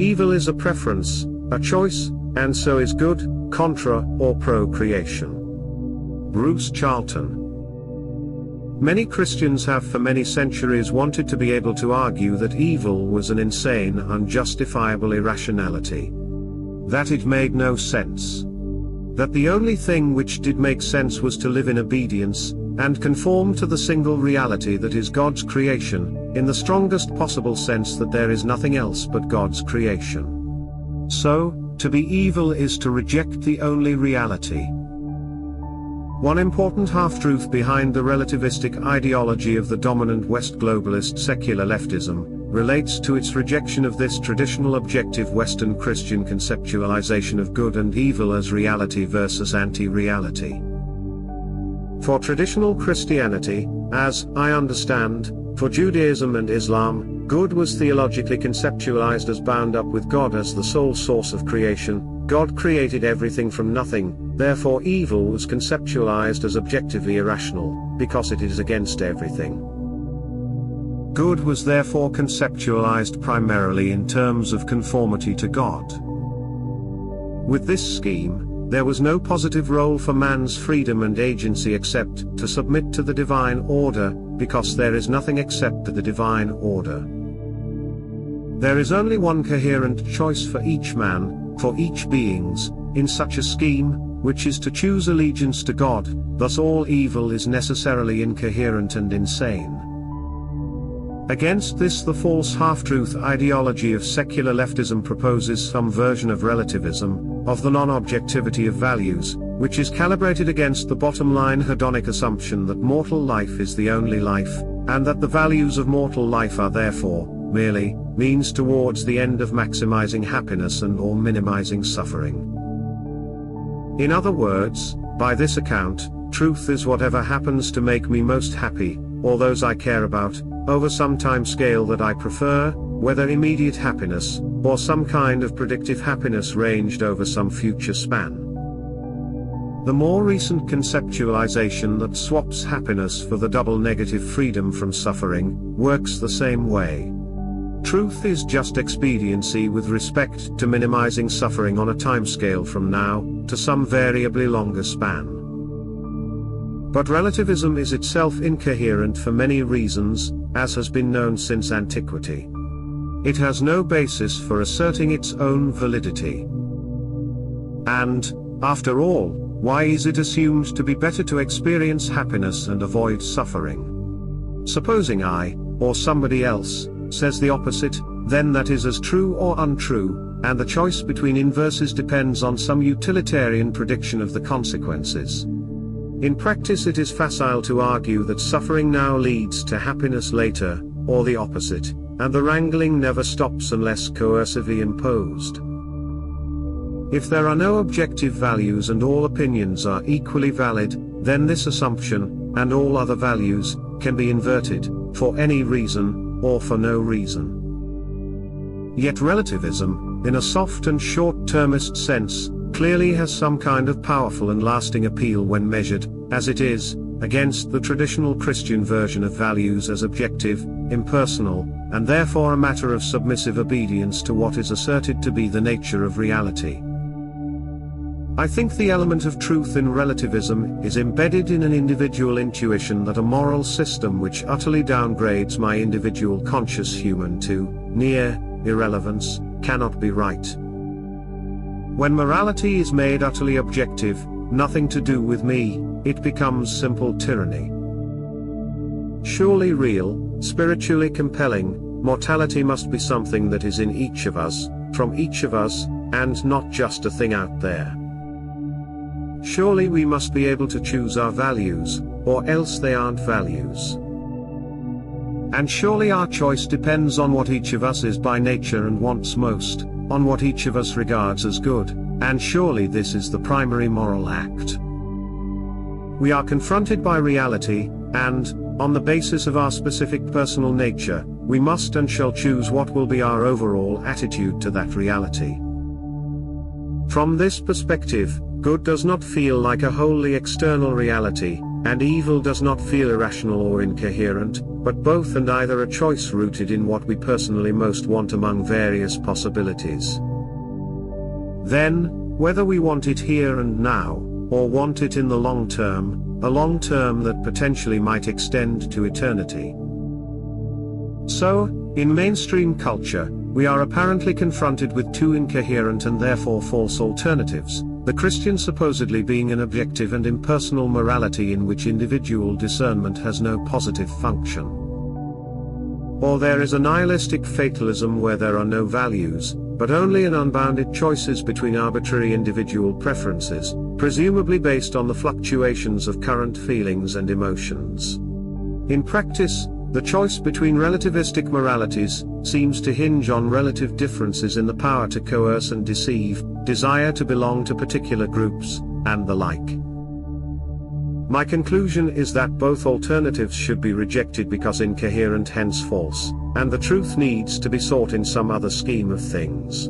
Evil is a preference, a choice, and so is good, contra, or procreation. Bruce Charlton. Many Christians have for many centuries wanted to be able to argue that evil was an insane, unjustifiable irrationality. That it made no sense. That the only thing which did make sense was to live in obedience, and conform to the single reality that is God's creation, in the strongest possible sense that there is nothing else but God's creation. So, to be evil is to reject the only reality. One important half-truth behind the relativistic ideology of the dominant West globalist secular leftism, relates to its rejection of this traditional objective Western Christian conceptualization of good and evil as reality versus anti-reality. For traditional Christianity, as I understand, for Judaism and Islam, good was theologically conceptualized as bound up with God as the sole source of creation. God created everything from nothing, therefore evil was conceptualized as objectively irrational, because it is against everything. Good was therefore conceptualized primarily in terms of conformity to God. With this scheme, there was no positive role for man's freedom and agency except to submit to the divine order, because there is nothing except the divine order. There is only one coherent choice for each man, for each beings, in such a scheme, which is to choose allegiance to God, thus all evil is necessarily incoherent and insane. Against this the false half-truth ideology of secular leftism proposes some version of relativism, of the non-objectivity of values, which is calibrated against the bottom-line hedonic assumption that mortal life is the only life, and that the values of mortal life are therefore, merely, means towards the end of maximizing happiness and or minimizing suffering. In other words, by this account, truth is whatever happens to make me most happy, or those I care about, over some time scale that I prefer, whether immediate happiness, or some kind of predictive happiness ranged over some future span. The more recent conceptualization that swaps happiness for the double negative freedom from suffering, works the same way. Truth is just expediency with respect to minimizing suffering on a timescale from now, to some variably longer span. But relativism is itself incoherent for many reasons, as has been known since antiquity. It has no basis for asserting its own validity. And, after all, why is it assumed to be better to experience happiness and avoid suffering? Supposing I, or somebody else, says the opposite, then that is as true or untrue, and the choice between inverses depends on some utilitarian prediction of the consequences. In practice it is facile to argue that suffering now leads to happiness later, or the opposite, and the wrangling never stops unless coercively imposed. If there are no objective values and all opinions are equally valid, then this assumption, and all other values, can be inverted, for any reason, or for no reason. Yet relativism, in a soft and short-termist sense, clearly has some kind of powerful and lasting appeal when measured, as it is, against the traditional Christian version of values as objective, impersonal, and therefore a matter of submissive obedience to what is asserted to be the nature of reality. I think the element of truth in relativism is embedded in an individual intuition that a moral system which utterly downgrades my individual conscious human to near irrelevance cannot be right. When morality is made utterly objective, nothing to do with me, it becomes simple tyranny. Surely real, spiritually compelling, mortality must be something that is in each of us, from each of us, and not just a thing out there. Surely we must be able to choose our values, or else they aren't values. And surely our choice depends on what each of us is by nature and wants most, on what each of us regards as good, and surely this is the primary moral act. We are confronted by reality, and, on the basis of our specific personal nature, we must and shall choose what will be our overall attitude to that reality. From this perspective, good does not feel like a wholly external reality, and evil does not feel irrational or incoherent, but both and either a choice rooted in what we personally most want among various possibilities. Then, whether we want it here and now, or want it in the long term, a long term that potentially might extend to eternity. So, in mainstream culture, we are apparently confronted with two incoherent and therefore false alternatives, the Christian supposedly being an objective and impersonal morality in which individual discernment has no positive function. Or there is a nihilistic fatalism where there are no values, but only an unbounded choices between arbitrary individual preferences, presumably based on the fluctuations of current feelings and emotions. In practice, the choice between relativistic moralities seems to hinge on relative differences in the power to coerce and deceive, desire to belong to particular groups, and the like. My conclusion is that both alternatives should be rejected because incoherent, hence false, and the truth needs to be sought in some other scheme of things.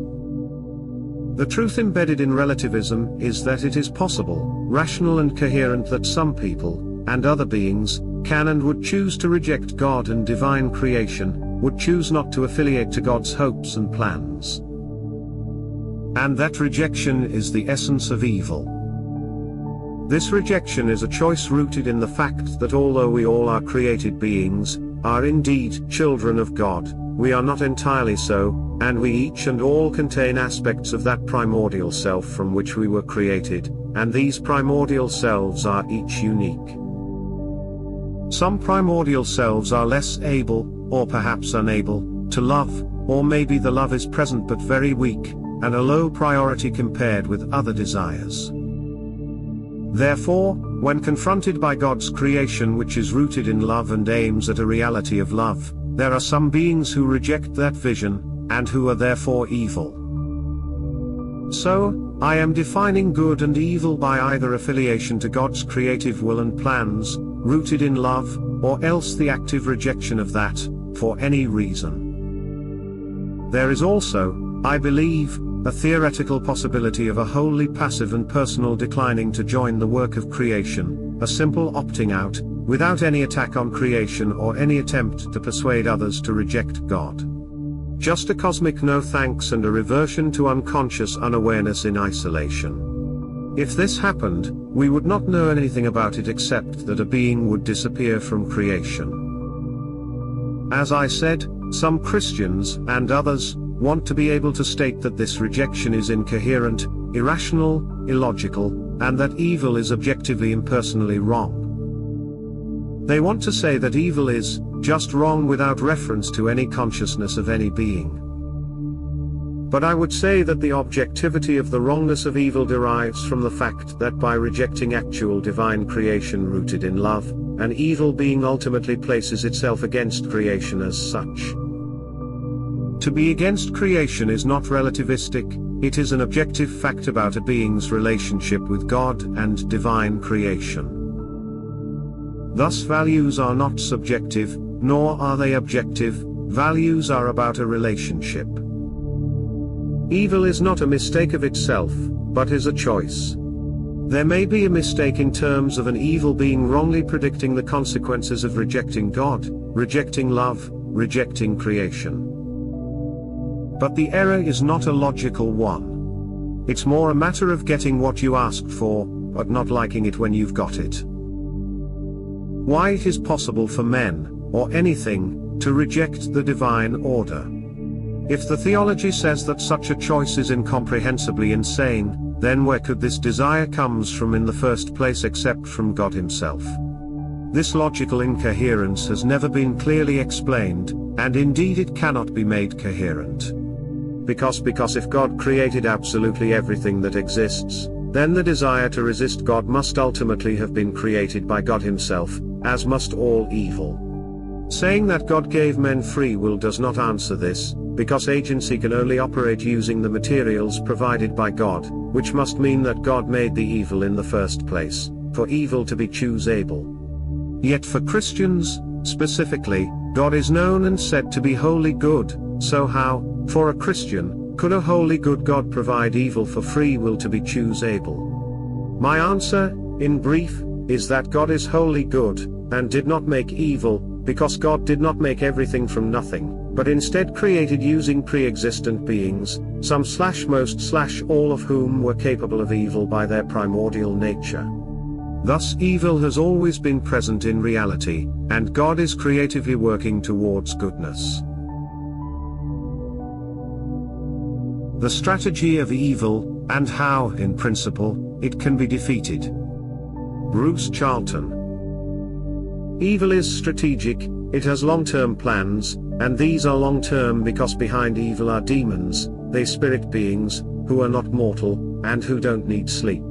The truth embedded in relativism is that it is possible, rational and coherent that some people, and other beings, can and would choose to reject God and divine creation, would choose not to affiliate to God's hopes and plans. And that rejection is the essence of evil. This rejection is a choice rooted in the fact that although we all are created beings, are indeed children of God, we are not entirely so, and we each and all contain aspects of that primordial self from which we were created, and these primordial selves are each unique. Some primordial selves are less able, or perhaps unable, to love, or maybe the love is present but very weak, and a low priority compared with other desires. Therefore, when confronted by God's creation which is rooted in love and aims at a reality of love, there are some beings who reject that vision, and who are therefore evil. So, I am defining good and evil by either affiliation to God's creative will and plans, rooted in love, or else the active rejection of that, for any reason. There is also, I believe, a theoretical possibility of a wholly passive and personal declining to join the work of creation, a simple opting out, without any attack on creation or any attempt to persuade others to reject God. Just a cosmic no thanks and a reversion to unconscious unawareness in isolation. If this happened, we would not know anything about it except that a being would disappear from creation. As I said, some Christians, and others, want to be able to state that this rejection is incoherent, irrational, illogical, and that evil is objectively impersonally wrong. They want to say that evil is just wrong without reference to any consciousness of any being. But I would say that the objectivity of the wrongness of evil derives from the fact that by rejecting actual divine creation rooted in love, an evil being ultimately places itself against creation as such. To be against creation is not relativistic, it is an objective fact about a being's relationship with God and divine creation. Thus values are not subjective, nor are they objective, values are about a relationship. Evil is not a mistake of itself, but is a choice. There may be a mistake in terms of an evil being wrongly predicting the consequences of rejecting God, rejecting love, rejecting creation. But the error is not a logical one. It's more a matter of getting what you asked for, but not liking it when you've got it. Why it is possible for men, or anything, to reject the divine order. If the theology says that such a choice is incomprehensibly insane, then where could this desire comes from in the first place except from God himself? This logical incoherence has never been clearly explained, and indeed it cannot be made coherent. Because if God created absolutely everything that exists, then the desire to resist God must ultimately have been created by God himself, as must all evil. Saying that God gave men free will does not answer this, because agency can only operate using the materials provided by God, which must mean that God made the evil in the first place, for evil to be choosable. Yet for Christians, specifically, God is known and said to be wholly good, so how, for a Christian, could a wholly good God provide evil for free will to be choosable? My answer, in brief, is that God is wholly good, and did not make evil, because God did not make everything from nothing, but instead created using pre-existent beings, some/most/all of whom were capable of evil by their primordial nature. Thus evil has always been present in reality, and God is creatively working towards goodness. The strategy of evil, and how, in principle, it can be defeated. Bruce Charlton. Evil is strategic, it has long-term plans, and these are long-term because behind evil are demons, they spirit beings, who are not mortal, and who don't need sleep.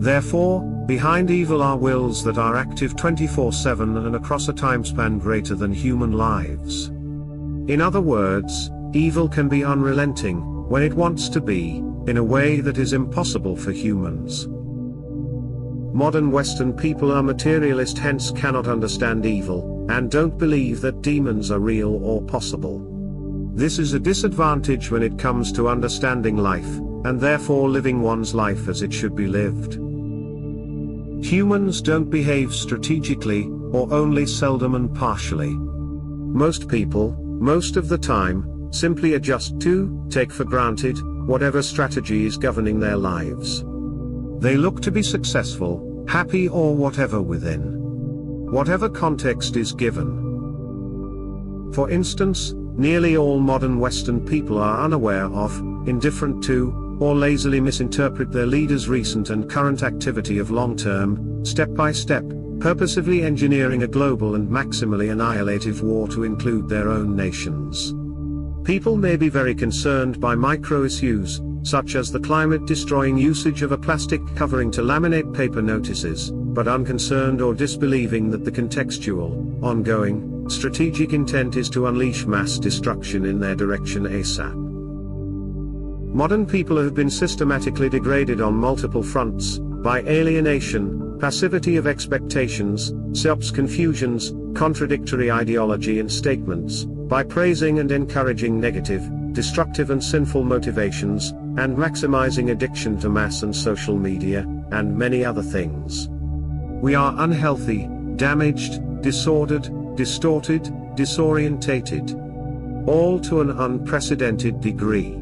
Therefore, behind evil are wills that are active 24/7 and across a timespan greater than human lives. In other words, evil can be unrelenting, when it wants to be, in a way that is impossible for humans. Modern Western people are materialist, hence cannot understand evil, and don't believe that demons are real or possible. This is a disadvantage when it comes to understanding life, and therefore living one's life as it should be lived. Humans don't behave strategically, or only seldom and partially. Most people, most of the time, simply adjust to, take for granted, whatever strategy is governing their lives. They look to be successful, happy or whatever within whatever context is given. For instance, nearly all modern Western people are unaware of, indifferent to, or lazily misinterpret their leaders' recent and current activity of long-term, step-by-step, purposively engineering a global and maximally annihilative war to include their own nations. People may be very concerned by micro-issues, such as the climate-destroying usage of a plastic covering to laminate paper notices, but unconcerned or disbelieving that the contextual, ongoing, strategic intent is to unleash mass destruction in their direction ASAP. Modern people have been systematically degraded on multiple fronts, by alienation, passivity of expectations, confusions, contradictory ideology and statements, by praising and encouraging negative, destructive and sinful motivations, and maximizing addiction to mass and social media, and many other things. We are unhealthy, damaged, disordered, distorted, disorientated. All to an unprecedented degree.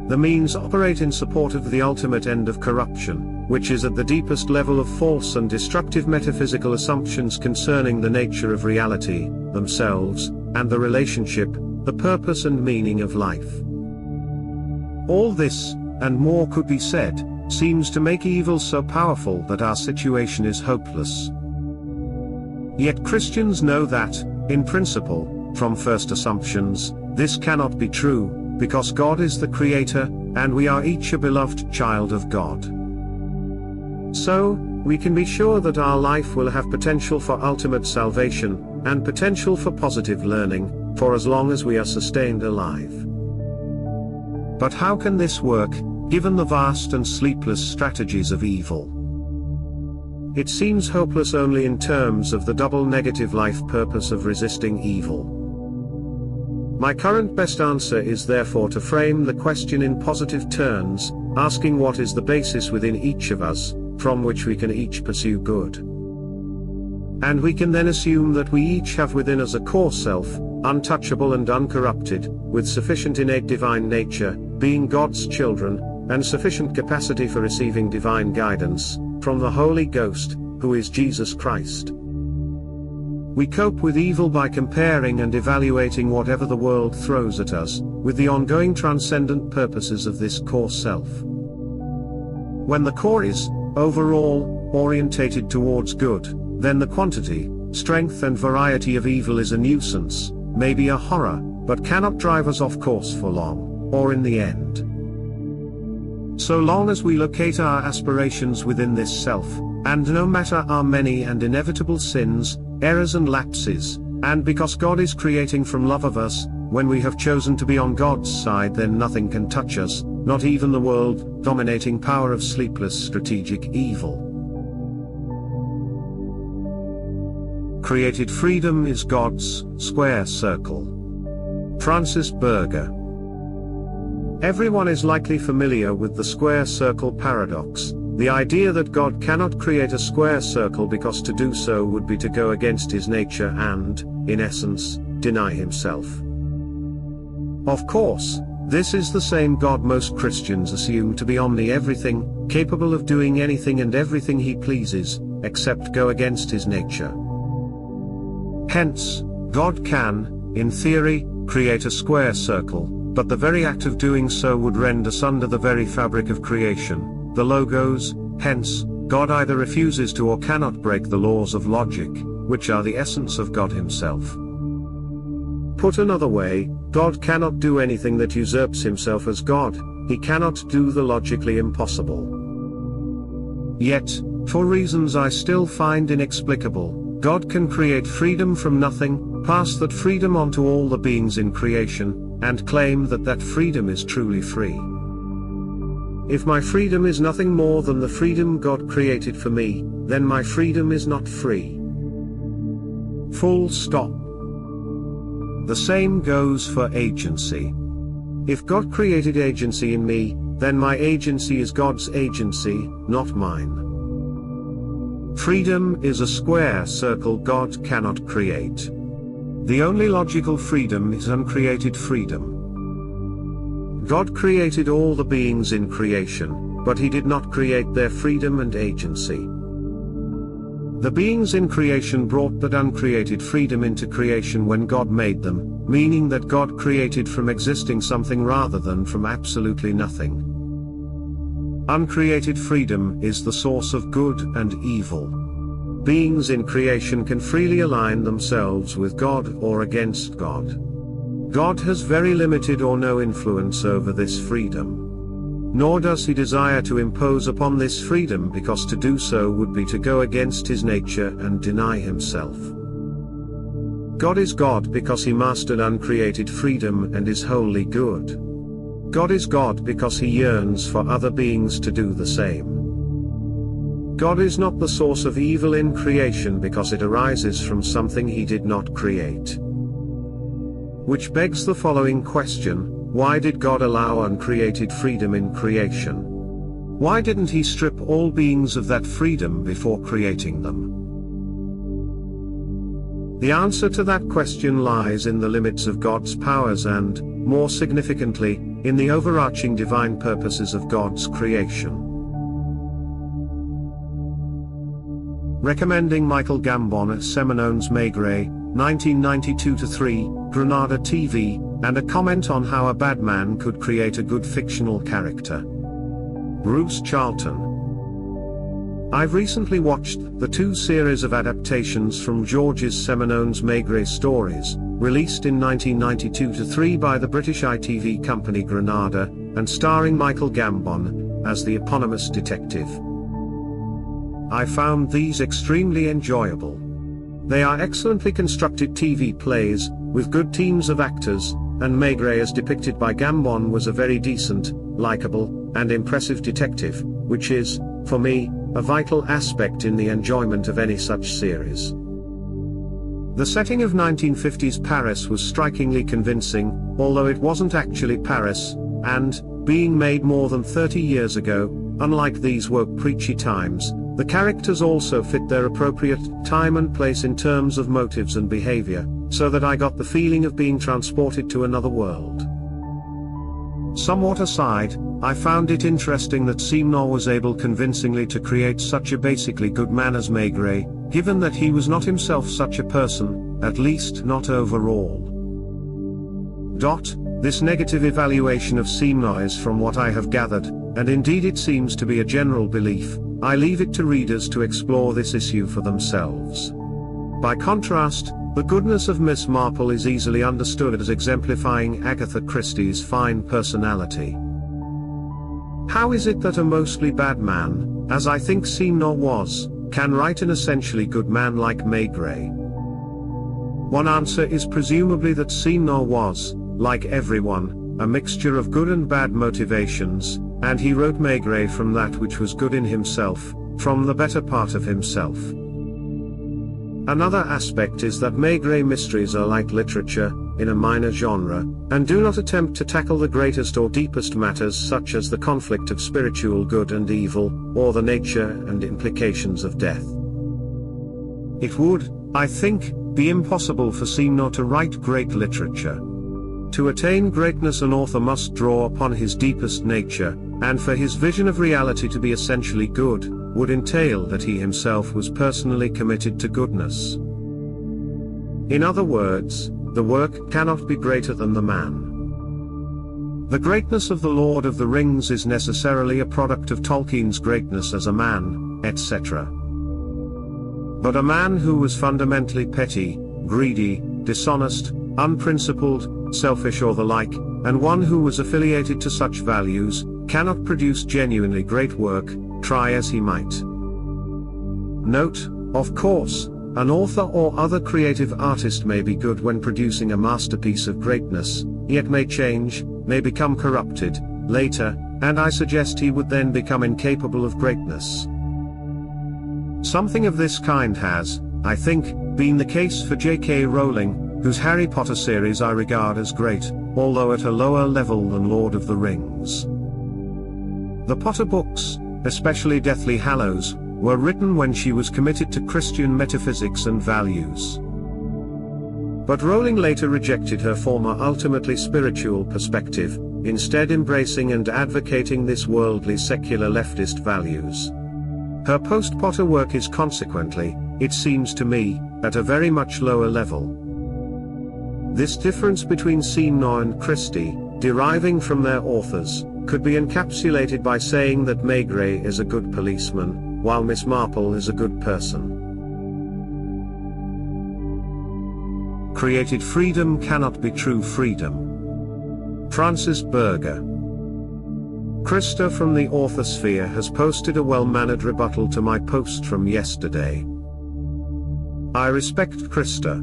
The means operate in support of the ultimate end of corruption, which is at the deepest level of false and destructive metaphysical assumptions concerning the nature of reality, themselves, and the relationship, the purpose and meaning of life. All this, and more could be said, seems to make evil so powerful that our situation is hopeless. Yet Christians know that, in principle, from first assumptions, this cannot be true, because God is the Creator, and we are each a beloved child of God. So, we can be sure that our life will have potential for ultimate salvation, and potential for positive learning, for as long as we are sustained alive. But how can this work, given the vast and sleepless strategies of evil? It seems hopeless only in terms of the double negative life purpose of resisting evil. My current best answer is therefore to frame the question in positive terms, asking what is the basis within each of us, from which we can each pursue good. And we can then assume that we each have within us a core self, untouchable and uncorrupted, with sufficient innate divine nature, being God's children, and sufficient capacity for receiving divine guidance, from the Holy Ghost, who is Jesus Christ. We cope with evil by comparing and evaluating whatever the world throws at us, with the ongoing transcendent purposes of this core self. When the core is, overall, orientated towards good, then the quantity, strength and variety of evil is a nuisance, maybe a horror, but cannot drive us off course for long, or in the end. So long as we locate our aspirations within this self, and no matter our many and inevitable sins, errors and lapses, and because God is creating from love of us, when we have chosen to be on God's side, then nothing can touch us, not even the world-dominating power of sleepless strategic evil. Created freedom is God's square circle. Francis Berger. Everyone is likely familiar with the square circle paradox, the idea that God cannot create a square circle because to do so would be to go against his nature and, in essence, deny himself. Of course, this is the same God most Christians assume to be omni-everything, capable of doing anything and everything he pleases, except go against his nature. Hence, God can, in theory, create a square circle, but the very act of doing so would rend asunder the very fabric of creation, the logos. Hence, God either refuses to or cannot break the laws of logic, which are the essence of God himself. Put another way, God cannot do anything that usurps himself as God. He cannot do the logically impossible. Yet, for reasons I still find inexplicable, God can create freedom from nothing, pass that freedom on to all the beings in creation, and claim that that freedom is truly free. If my freedom is nothing more than the freedom God created for me, then my freedom is not free. Full stop. The same goes for agency. If God created agency in me, then my agency is God's agency, not mine. Freedom is a square circle God cannot create. The only logical freedom is uncreated freedom. God created all the beings in creation, but he did not create their freedom and agency. The beings in creation brought that uncreated freedom into creation when God made them, meaning that God created from existing something rather than from absolutely nothing. Uncreated freedom is the source of good and evil. Beings in creation can freely align themselves with God or against God. God has very limited or no influence over this freedom. Nor does he desire to impose upon this freedom, because to do so would be to go against his nature and deny himself. God is God because he mastered uncreated freedom and is wholly good. God is God because he yearns for other beings to do the same. God is not the source of evil in creation because it arises from something he did not create. Which begs the following question: why did God allow uncreated freedom in creation? Why didn't he strip all beings of that freedom before creating them? The answer to that question lies in the limits of God's powers and, more significantly, in the overarching divine purposes of God's creation. Recommending Michael Gambon at Simenon's Maigret, 1992-3, Granada TV, and a comment on how a bad man could create a good fictional character. Bruce Charlton. I've recently watched the 2 series of adaptations from Georges Simenon's Maigret stories, released in 1992-3 by the British ITV company Granada, and starring Michael Gambon as the eponymous detective. I found these extremely enjoyable. They are excellently constructed TV plays, with good teams of actors, and Maigret as depicted by Gambon was a very decent, likable, and impressive detective, which is, for me, a vital aspect in the enjoyment of any such series. The setting of 1950s Paris was strikingly convincing, although it wasn't actually Paris, and, being made more than 30 years ago, unlike these woke preachy times, the characters also fit their appropriate time and place in terms of motives and behavior, so that I got the feeling of being transported to another world. Somewhat aside, I found it interesting that Simenon was able convincingly to create such a basically good man as Maigret, given that he was not himself such a person, at least not overall. This negative evaluation of Simenon is from what I have gathered, and indeed it seems to be a general belief. I leave it to readers to explore this issue for themselves. By contrast, the goodness of Miss Marple is easily understood as exemplifying Agatha Christie's fine personality. How is it that a mostly bad man, as I think Simenon was, can write an essentially good man like Maigret? One answer is presumably that Simenon was, like everyone, a mixture of good and bad motivations, and he wrote Maigret from that which was good in himself, from the better part of himself. Another aspect is that Maigret mysteries are like literature, in a minor genre, and do not attempt to tackle the greatest or deepest matters such as the conflict of spiritual good and evil, or the nature and implications of death. It would, I think, be impossible for Simenon to write great literature. To attain greatness, an author must draw upon his deepest nature, and for his vision of reality to be essentially good, would entail that he himself was personally committed to goodness. In other words, the work cannot be greater than the man. The greatness of the Lord of the Rings is necessarily a product of Tolkien's greatness as a man, etc. But a man who was fundamentally petty, greedy, dishonest, unprincipled, selfish or the like, and one who was affiliated to such values, cannot produce genuinely great work, try as he might. Note, of course, an author or other creative artist may be good when producing a masterpiece of greatness, yet may change, may become corrupted, later, and I suggest he would then become incapable of greatness. Something of this kind has, I think, been the case for J.K. Rowling, whose Harry Potter series I regard as great, although at a lower level than Lord of the Rings. The Potter books, especially Deathly Hallows, were written when she was committed to Christian metaphysics and values. But Rowling later rejected her former ultimately spiritual perspective, instead embracing and advocating this worldly secular leftist values. Her post-Potter work is consequently, it seems to me, at a very much lower level. This difference between Simenon and Christie, deriving from their authors, could be encapsulated by saying that Maigret is a good policeman, while Miss Marple is a good person. Created freedom cannot be true freedom. Francis Berger. Krista from the Authorsphere has posted a well-mannered rebuttal to my post from yesterday. I respect Krista.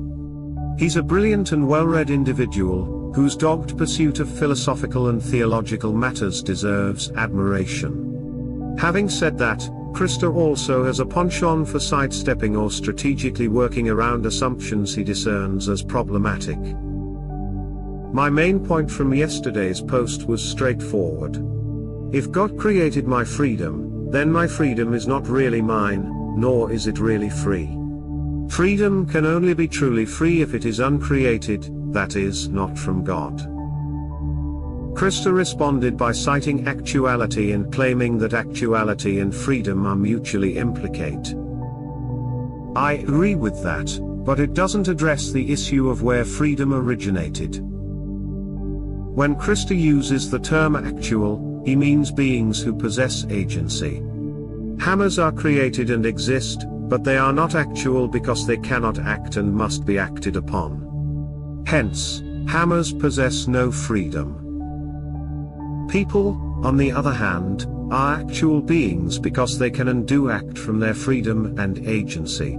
He's a brilliant and well-read individual, whose dogged pursuit of philosophical and theological matters deserves admiration. Having said that, Krista also has a penchant for sidestepping or strategically working around assumptions he discerns as problematic. My main point from yesterday's post was straightforward. If God created my freedom, then my freedom is not really mine, nor is it really free. Freedom can only be truly free if it is uncreated, that is, not from God. Krista responded by citing actuality and claiming that actuality and freedom are mutually implicate. I agree with that, but it doesn't address the issue of where freedom originated. When Krista uses the term actual, he means beings who possess agency. Hammers are created and exist, but they are not actual because they cannot act and must be acted upon. Hence, hammers possess no freedom. People, on the other hand, are actual beings because they can and do act from their freedom and agency.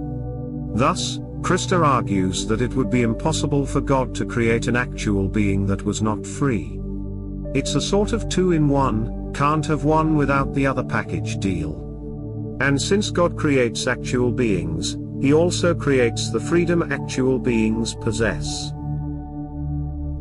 Thus, Krista argues that it would be impossible for God to create an actual being that was not free. It's a sort of two-in-one, can't have one without the other package deal. And since God creates actual beings, he also creates the freedom actual beings possess.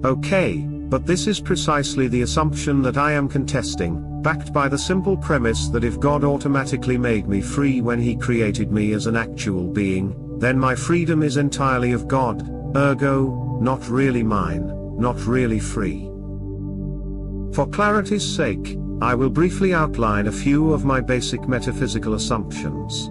Okay, but this is precisely the assumption that I am contesting, backed by the simple premise that if God automatically made me free when he created me as an actual being, then my freedom is entirely of God, ergo, not really mine, not really free. For clarity's sake, I will briefly outline a few of my basic metaphysical assumptions.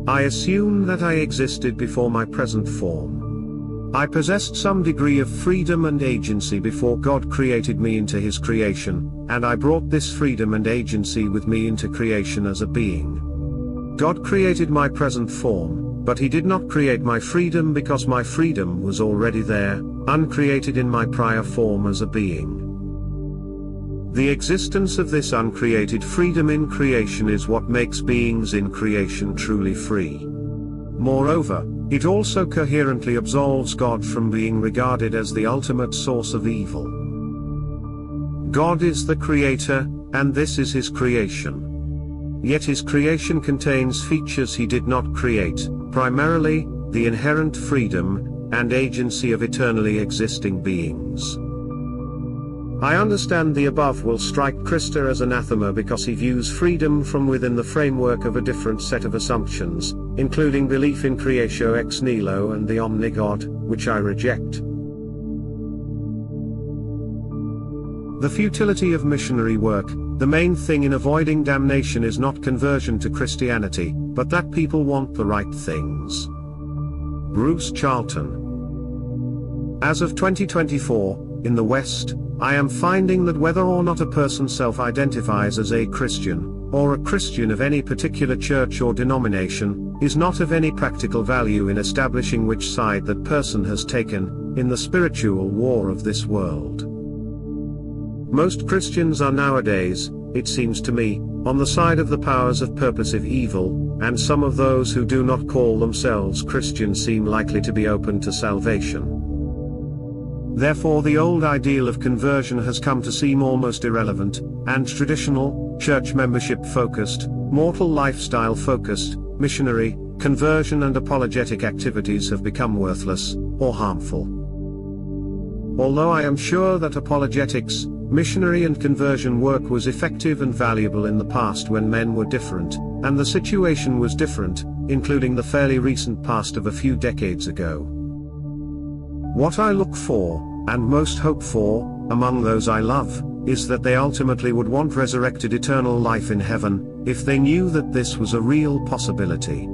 I assume that I existed before my present form. I possessed some degree of freedom and agency before God created me into his creation, and I brought this freedom and agency with me into creation as a being. God created my present form, but he did not create my freedom because my freedom was already there, uncreated in my prior form as a being. The existence of this uncreated freedom in creation is what makes beings in creation truly free. Moreover, it also coherently absolves God from being regarded as the ultimate source of evil. God is the creator, and this is his creation. Yet his creation contains features he did not create, primarily, the inherent freedom and agency of eternally existing beings. I understand the above will strike Krista as anathema because he views freedom from within the framework of a different set of assumptions, including belief in creatio ex nihilo and the omnigod, which I reject. The futility of missionary work. The main thing in avoiding damnation is not conversion to Christianity, but that people want the right things. Bruce Charlton. As of 2024, in the West, I am finding that whether or not a person self-identifies as a Christian, or a Christian of any particular church or denomination, is not of any practical value in establishing which side that person has taken, in the spiritual war of this world. Most Christians are nowadays, it seems to me, on the side of the powers of purposive evil, and some of those who do not call themselves Christian seem likely to be open to salvation. Therefore the old ideal of conversion has come to seem almost irrelevant, and traditional, church membership focused, mortal lifestyle focused, missionary, conversion and apologetic activities have become worthless, or harmful. Although I am sure that apologetics, missionary and conversion work was effective and valuable in the past when men were different, and the situation was different, including the fairly recent past of a few decades ago. What I look for, and most hope for, among those I love, is that they ultimately would want resurrected eternal life in heaven, if they knew that this was a real possibility.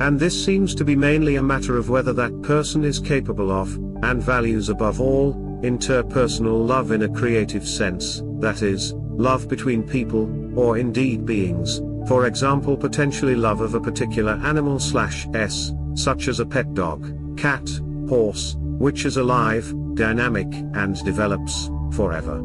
And this seems to be mainly a matter of whether that person is capable of, and values above all, interpersonal love in a creative sense, that is, love between people, or indeed beings, for example potentially love of a particular animal/s, such as a pet dog, cat, horse, which is alive, dynamic, and develops, forever.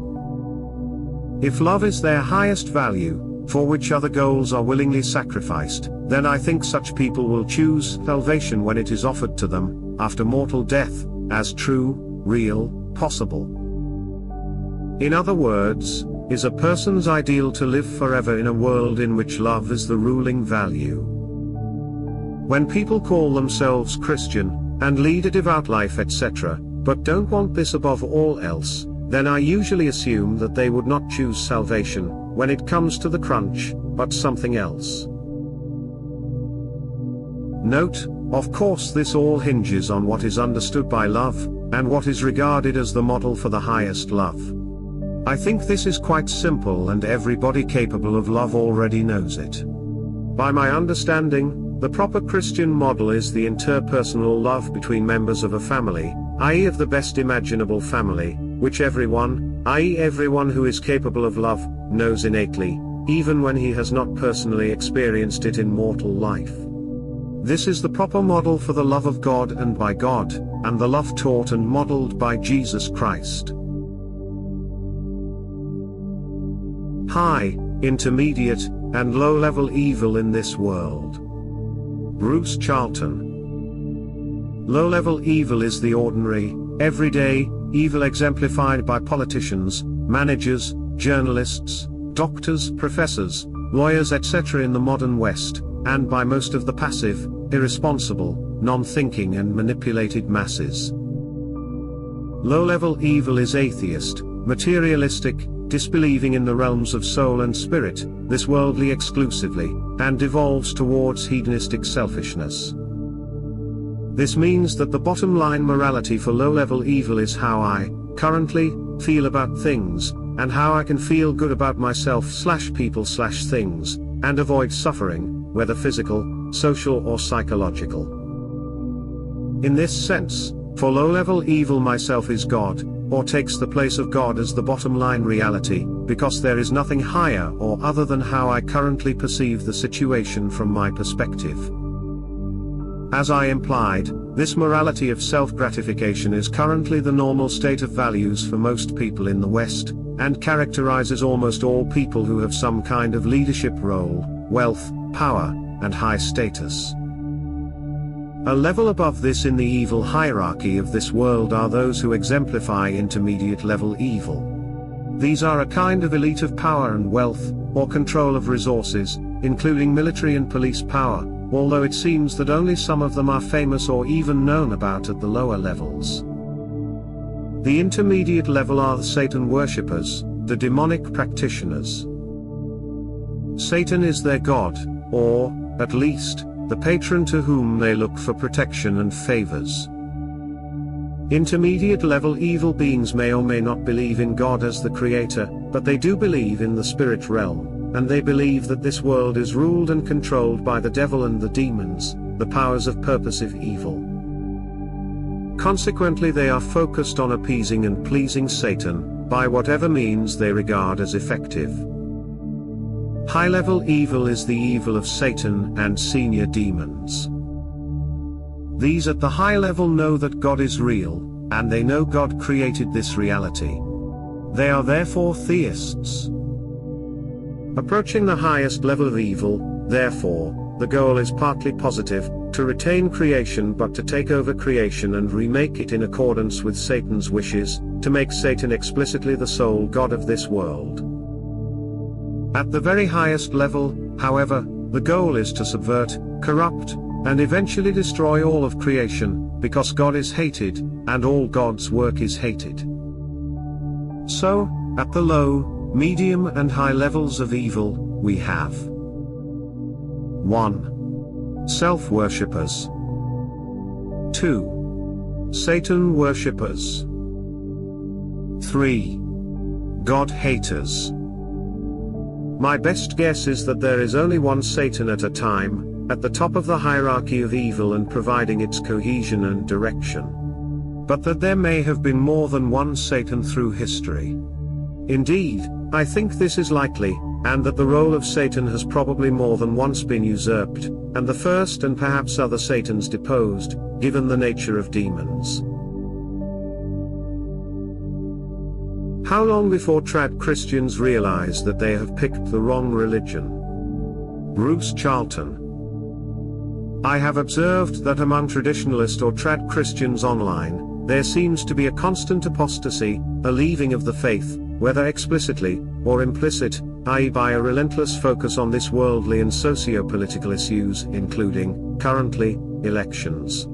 If love is their highest value, for which other goals are willingly sacrificed, then I think such people will choose salvation when it is offered to them, after mortal death, as true, real, possible. In other words, is a person's ideal to live forever in a world in which love is the ruling value. When people call themselves Christian, and lead a devout life etc., but don't want this above all else, then I usually assume that they would not choose salvation, when it comes to the crunch, but something else. Note, of course this all hinges on what is understood by love, and what is regarded as the model for the highest love. I think this is quite simple and everybody capable of love already knows it. By my understanding, the proper Christian model is the interpersonal love between members of a family, i.e. of the best imaginable family, which everyone, i.e. everyone who is capable of love, knows innately, even when he has not personally experienced it in mortal life. This is the proper model for the love of God and by God, and the love taught and modeled by Jesus Christ. High, intermediate, and low-level evil in this world. Bruce Charlton. Low-level evil is the ordinary, everyday, evil exemplified by politicians, managers, journalists, doctors, professors, lawyers etc. in the modern West, and by most of the passive, irresponsible, non-thinking and manipulated masses. Low-level evil is atheist, materialistic, disbelieving in the realms of soul and spirit, this worldly exclusively, and devolves towards hedonistic selfishness. This means that the bottom line morality for low-level evil is how I, currently, feel about things, and how I can feel good about myself/people/things, and avoid suffering, whether physical, social or psychological. In this sense, for low-level evil myself is God, or takes the place of God as the bottom line reality, because there is nothing higher or other than how I currently perceive the situation from my perspective. As I implied, this morality of self-gratification is currently the normal state of values for most people in the West, and characterizes almost all people who have some kind of leadership role, wealth, power, and high status. A level above this in the evil hierarchy of this world are those who exemplify intermediate level evil. These are a kind of elite of power and wealth, or control of resources, including military and police power, although it seems that only some of them are famous or even known about at the lower levels. The intermediate level are the Satan worshippers, the demonic practitioners. Satan is their god, or, at least, the patron to whom they look for protection and favors. Intermediate level evil beings may or may not believe in God as the creator, but they do believe in the spirit realm, and they believe that this world is ruled and controlled by the devil and the demons, the powers of purposive evil. Consequently, they are focused on appeasing and pleasing Satan, by whatever means they regard as effective. High-level evil is the evil of Satan and senior demons. These at the high level know that God is real, and they know God created this reality. They are therefore theists. Approaching the highest level of evil, therefore, the goal is partly positive, to retain creation but to take over creation and remake it in accordance with Satan's wishes, to make Satan explicitly the sole god of this world. At the very highest level, however, the goal is to subvert, corrupt, and eventually destroy all of creation, because God is hated, and all God's work is hated. So, at the low, medium and high levels of evil, we have 1. Self-worshippers. 2. Satan worshippers. 3. God-haters. My best guess is that there is only one Satan at a time, at the top of the hierarchy of evil and providing its cohesion and direction. But that there may have been more than one Satan through history. Indeed, I think this is likely, and that the role of Satan has probably more than once been usurped, and the first and perhaps other Satans deposed, given the nature of demons. How long before trad Christians realize that they have picked the wrong religion? Bruce Charlton. I have observed that among traditionalist or trad Christians online, there seems to be a constant apostasy, a leaving of the faith, whether explicitly, or implicit, i.e. by a relentless focus on this worldly and socio-political issues, including, currently, elections.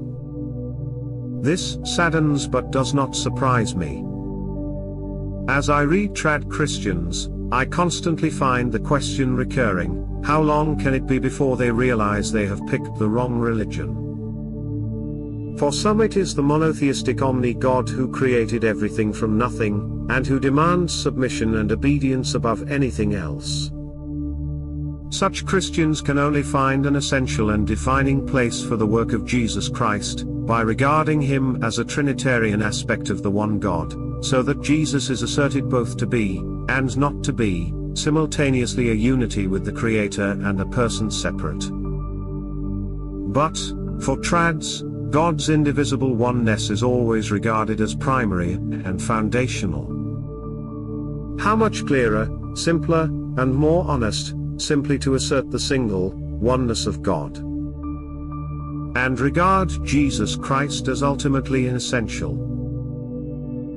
This saddens but does not surprise me. As I read trad Christians, I constantly find the question recurring, how long can it be before they realize they have picked the wrong religion? For some it is the monotheistic omni-God who created everything from nothing, and who demands submission and obedience above anything else. Such Christians can only find an essential and defining place for the work of Jesus Christ, by regarding him as a Trinitarian aspect of the one God, so that Jesus is asserted both to be, and not to be, simultaneously a unity with the Creator and a person separate. But, for trads, God's indivisible oneness is always regarded as primary and foundational. How much clearer, simpler, and more honest, simply to assert the single oneness of God, and regard Jesus Christ as ultimately essential.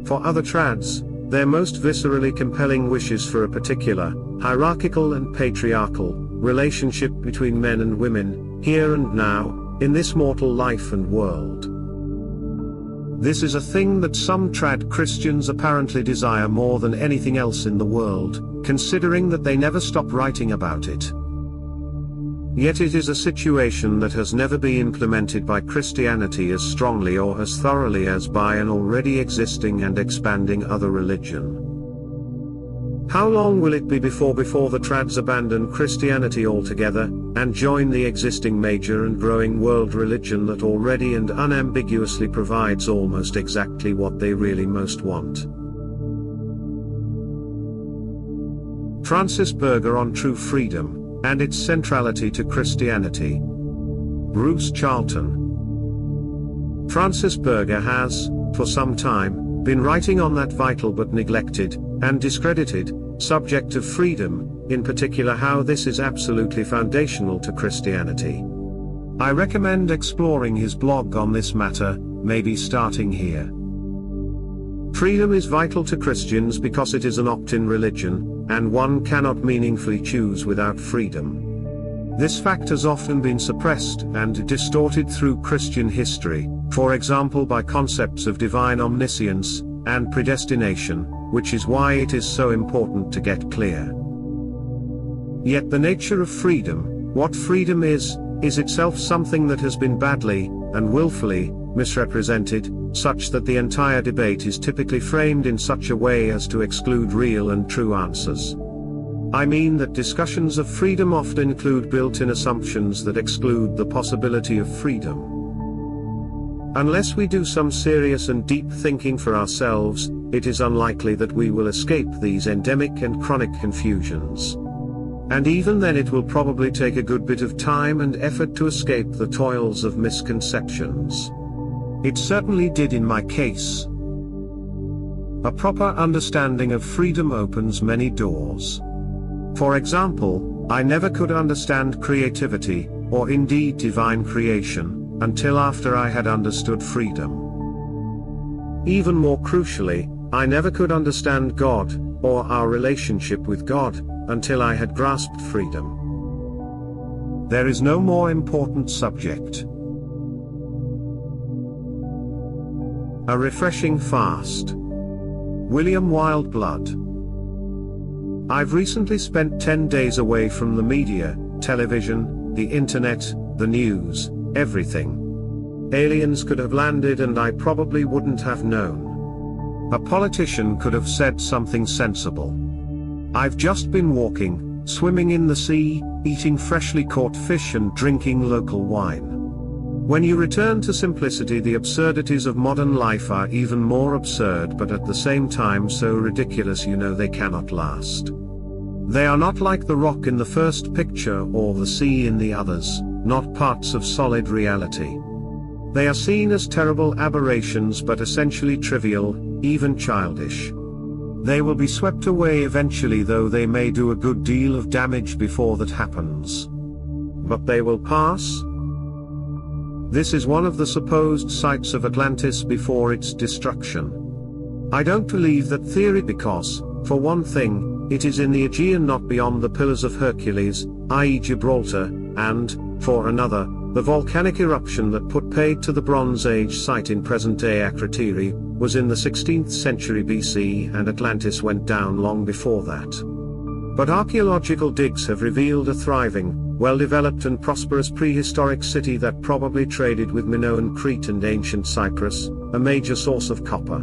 For other trads, their most viscerally compelling wish is for a particular, hierarchical and patriarchal, relationship between men and women, here and now, in this mortal life and world. This is a thing that some trad Christians apparently desire more than anything else in the world, considering that they never stop writing about it. Yet it is a situation that has never been implemented by Christianity as strongly or as thoroughly as by an already existing and expanding other religion. How long will it be before the trads abandon Christianity altogether, and join the existing major and growing world religion that already and unambiguously provides almost exactly what they really most want? Francis Berger on true freedom, and its centrality to Christianity. Bruce Charlton. Francis Berger has, for some time, been writing on that vital but neglected, and discredited, subject of freedom, in particular how this is absolutely foundational to Christianity. I recommend exploring his blog on this matter, maybe starting here. Freedom is vital to Christians because it is an opt-in religion, and one cannot meaningfully choose without freedom. This fact has often been suppressed and distorted through Christian history, for example by concepts of divine omniscience and predestination, which is why it is so important to get clear. Yet the nature of freedom, what freedom is itself something that has been badly and willfully misrepresented, such that the entire debate is typically framed in such a way as to exclude real and true answers. I mean that discussions of freedom often include built-in assumptions that exclude the possibility of freedom. Unless we do some serious and deep thinking for ourselves, it is unlikely that we will escape these endemic and chronic confusions. And even then it will probably take a good bit of time and effort to escape the toils of misconceptions. It certainly did in my case. A proper understanding of freedom opens many doors. For example, I never could understand creativity, or indeed divine creation, until after I had understood freedom. Even more crucially, I never could understand God, or our relationship with God, until I had grasped freedom. There is no more important subject. A refreshing fast. William Wildblood. I've recently spent 10 days away from the media, television, the internet, the news, everything. Aliens could have landed and I probably wouldn't have known. A politician could have said something sensible. I've just been walking, swimming in the sea, eating freshly caught fish and drinking local wine. When you return to simplicity, the absurdities of modern life are even more absurd, but at the same time so ridiculous you know they cannot last. They are not like the rock in the first picture or the sea in the others, not parts of solid reality. They are seen as terrible aberrations but essentially trivial, even childish. They will be swept away eventually, though they may do a good deal of damage before that happens. But they will pass. This is one of the supposed sites of Atlantis before its destruction. I don't believe that theory because, for one thing, it is in the Aegean, not beyond the Pillars of Hercules, i.e. Gibraltar, and, for another, the volcanic eruption that put paid to the Bronze Age site in present-day Akrotiri, was in the 16th century BC, and Atlantis went down long before that. But archaeological digs have revealed a thriving, well-developed and prosperous prehistoric city that probably traded with Minoan Crete and ancient Cyprus, a major source of copper.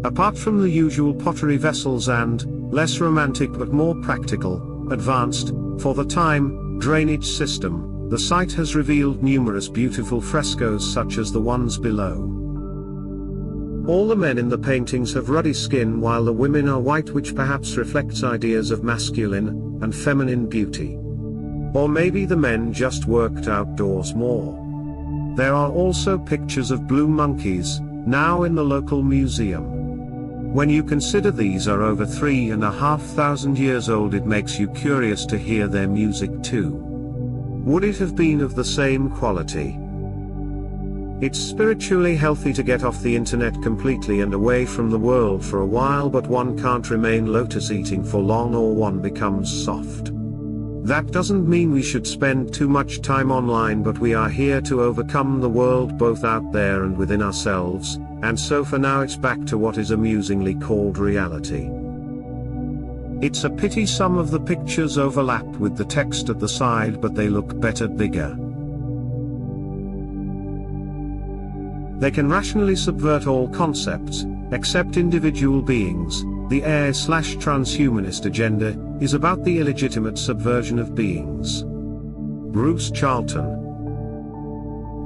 Apart from the usual pottery vessels and, less romantic but more practical, advanced, for the time, drainage system, the site has revealed numerous beautiful frescoes such as the ones below. All the men in the paintings have ruddy skin while the women are white, which perhaps reflects ideas of masculine and feminine beauty. Or maybe the men just worked outdoors more. There are also pictures of blue monkeys, now in the local museum. When you consider these are over 3,500 years old, it makes you curious to hear their music too. Would it have been of the same quality? It's spiritually healthy to get off the internet completely and away from the world for a while, but one can't remain lotus eating for long or one becomes soft. That doesn't mean we should spend too much time online, but we are here to overcome the world both out there and within ourselves, and so for now it's back to what is amusingly called reality. It's a pity some of the pictures overlap with the text at the side, but they look better bigger. They can rationally subvert all concepts, except individual beings. The AI/transhumanist agenda is about the illegitimate subversion of beings. Bruce Charlton.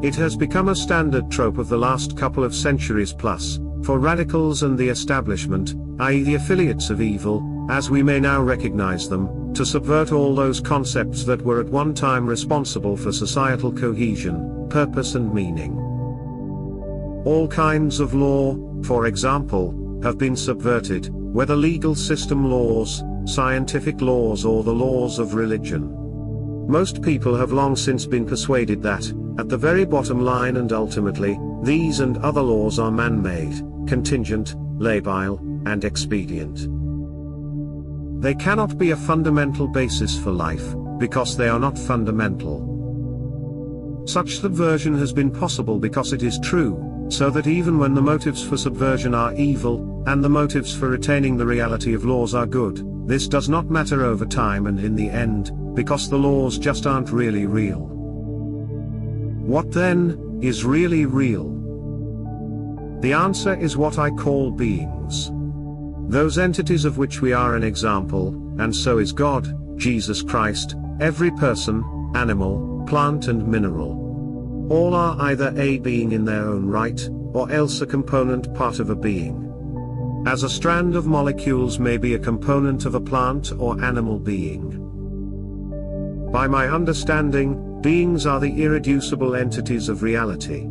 It has become a standard trope of the last couple of centuries plus, for radicals and the establishment, i.e. the affiliates of evil, as we may now recognize them, to subvert all those concepts that were at one time responsible for societal cohesion, purpose and meaning. All kinds of law, for example, have been subverted, whether legal system laws, scientific laws or the laws of religion. Most people have long since been persuaded that, at the very bottom line and ultimately, these and other laws are man-made, contingent, labile, and expedient. They cannot be a fundamental basis for life, because they are not fundamental. Such subversion has been possible because it is true, so that even when the motives for subversion are evil, and the motives for retaining the reality of laws are good, this does not matter over time and in the end, because the laws just aren't really real. What then is really real? The answer is what I call beings. Those entities of which we are an example, and so is God, Jesus Christ, every person, animal, plant and mineral. All are either a being in their own right, or else a component part of a being. As a strand of molecules may be a component of a plant or animal being. By my understanding, beings are the irreducible entities of reality.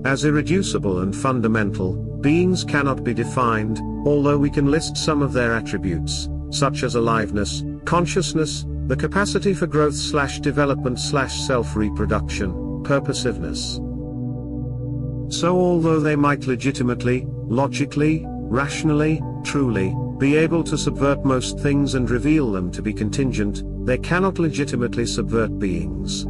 As irreducible and fundamental, beings cannot be defined, although we can list some of their attributes, such as aliveness, consciousness, the capacity for growth/development/self-reproduction, purposiveness. So although they might legitimately, logically, rationally, truly, be able to subvert most things and reveal them to be contingent, they cannot legitimately subvert beings.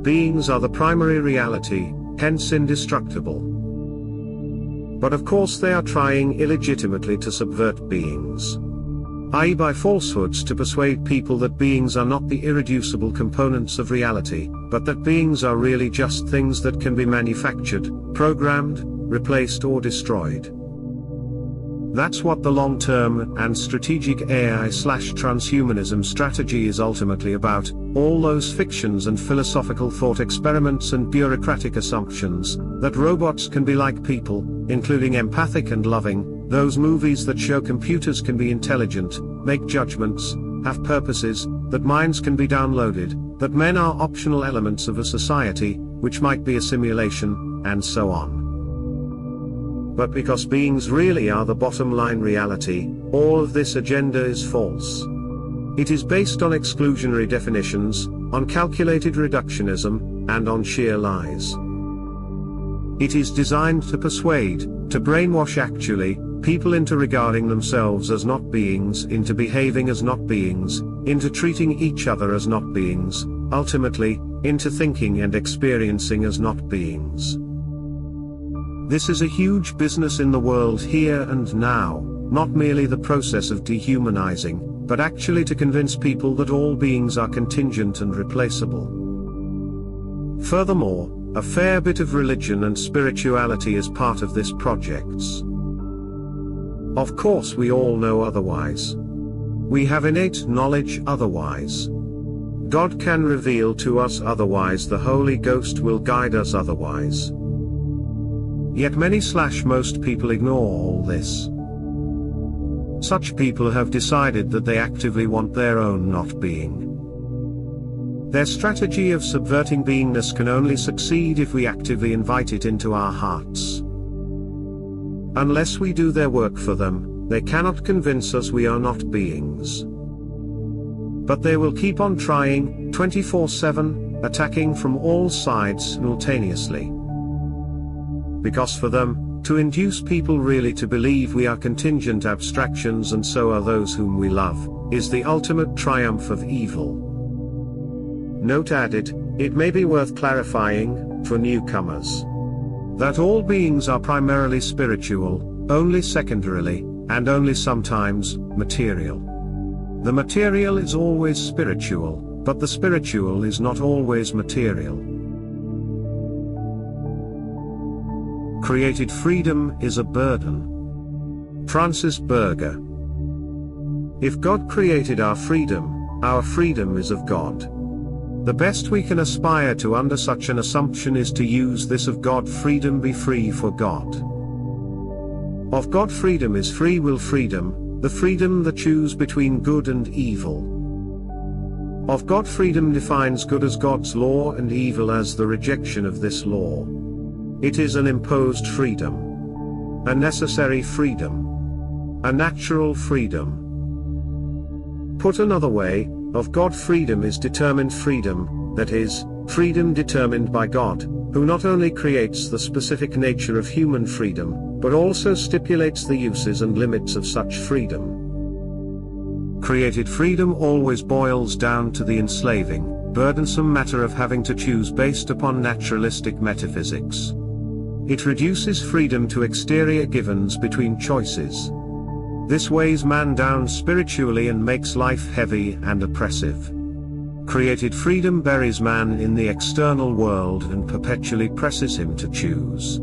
Beings are the primary reality, hence indestructible. But of course they are trying illegitimately to subvert beings. I.e. by falsehoods to persuade people that beings are not the irreducible components of reality, but that beings are really just things that can be manufactured, programmed, replaced or destroyed. That's what the long-term and strategic AI/transhumanism strategy is ultimately about, all those fictions and philosophical thought experiments and bureaucratic assumptions, that robots can be like people, including empathic and loving, those movies that show computers can be intelligent, make judgments, have purposes, that minds can be downloaded, that men are optional elements of a society, which might be a simulation, and so on. But because beings really are the bottom line reality, all of this agenda is false. It is based on exclusionary definitions, on calculated reductionism, and on sheer lies. It is designed to persuade, to brainwash actually, people into regarding themselves as not beings, into behaving as not beings, into treating each other as not beings, ultimately, into thinking and experiencing as not beings. This is a huge business in the world here and now, not merely the process of dehumanizing, but actually to convince people that all beings are contingent and replaceable. Furthermore, a fair bit of religion and spirituality is part of this project. Of course we all know otherwise. We have innate knowledge otherwise. God can reveal to us otherwise, the Holy Ghost will guide us otherwise. Yet many/most people ignore all this. Such people have decided that they actively want their own not being. Their strategy of subverting beingness can only succeed if we actively invite it into our hearts. Unless we do their work for them, they cannot convince us we are not beings. But they will keep on trying, 24/7, attacking from all sides simultaneously. Because for them, to induce people really to believe we are contingent abstractions and so are those whom we love, is the ultimate triumph of evil. Note added, it may be worth clarifying, for newcomers, that all beings are primarily spiritual, only secondarily, and only sometimes, material. The material is always spiritual, but the spiritual is not always material. Created freedom is a burden. Francis Berger. If God created our freedom is of God. The best we can aspire to under such an assumption is to use this of God freedom, be free for God. Of God freedom is free will freedom, the freedom that choose between good and evil. Of God freedom defines good as God's law and evil as the rejection of this law. It is an imposed freedom. A necessary freedom. A natural freedom. Put another way, of God freedom is determined freedom, that is, freedom determined by God, who not only creates the specific nature of human freedom, but also stipulates the uses and limits of such freedom. Created freedom always boils down to the enslaving, burdensome matter of having to choose based upon naturalistic metaphysics. It reduces freedom to exterior givens between choices. This weighs man down spiritually and makes life heavy and oppressive. Created freedom buries man in the external world and perpetually presses him to choose.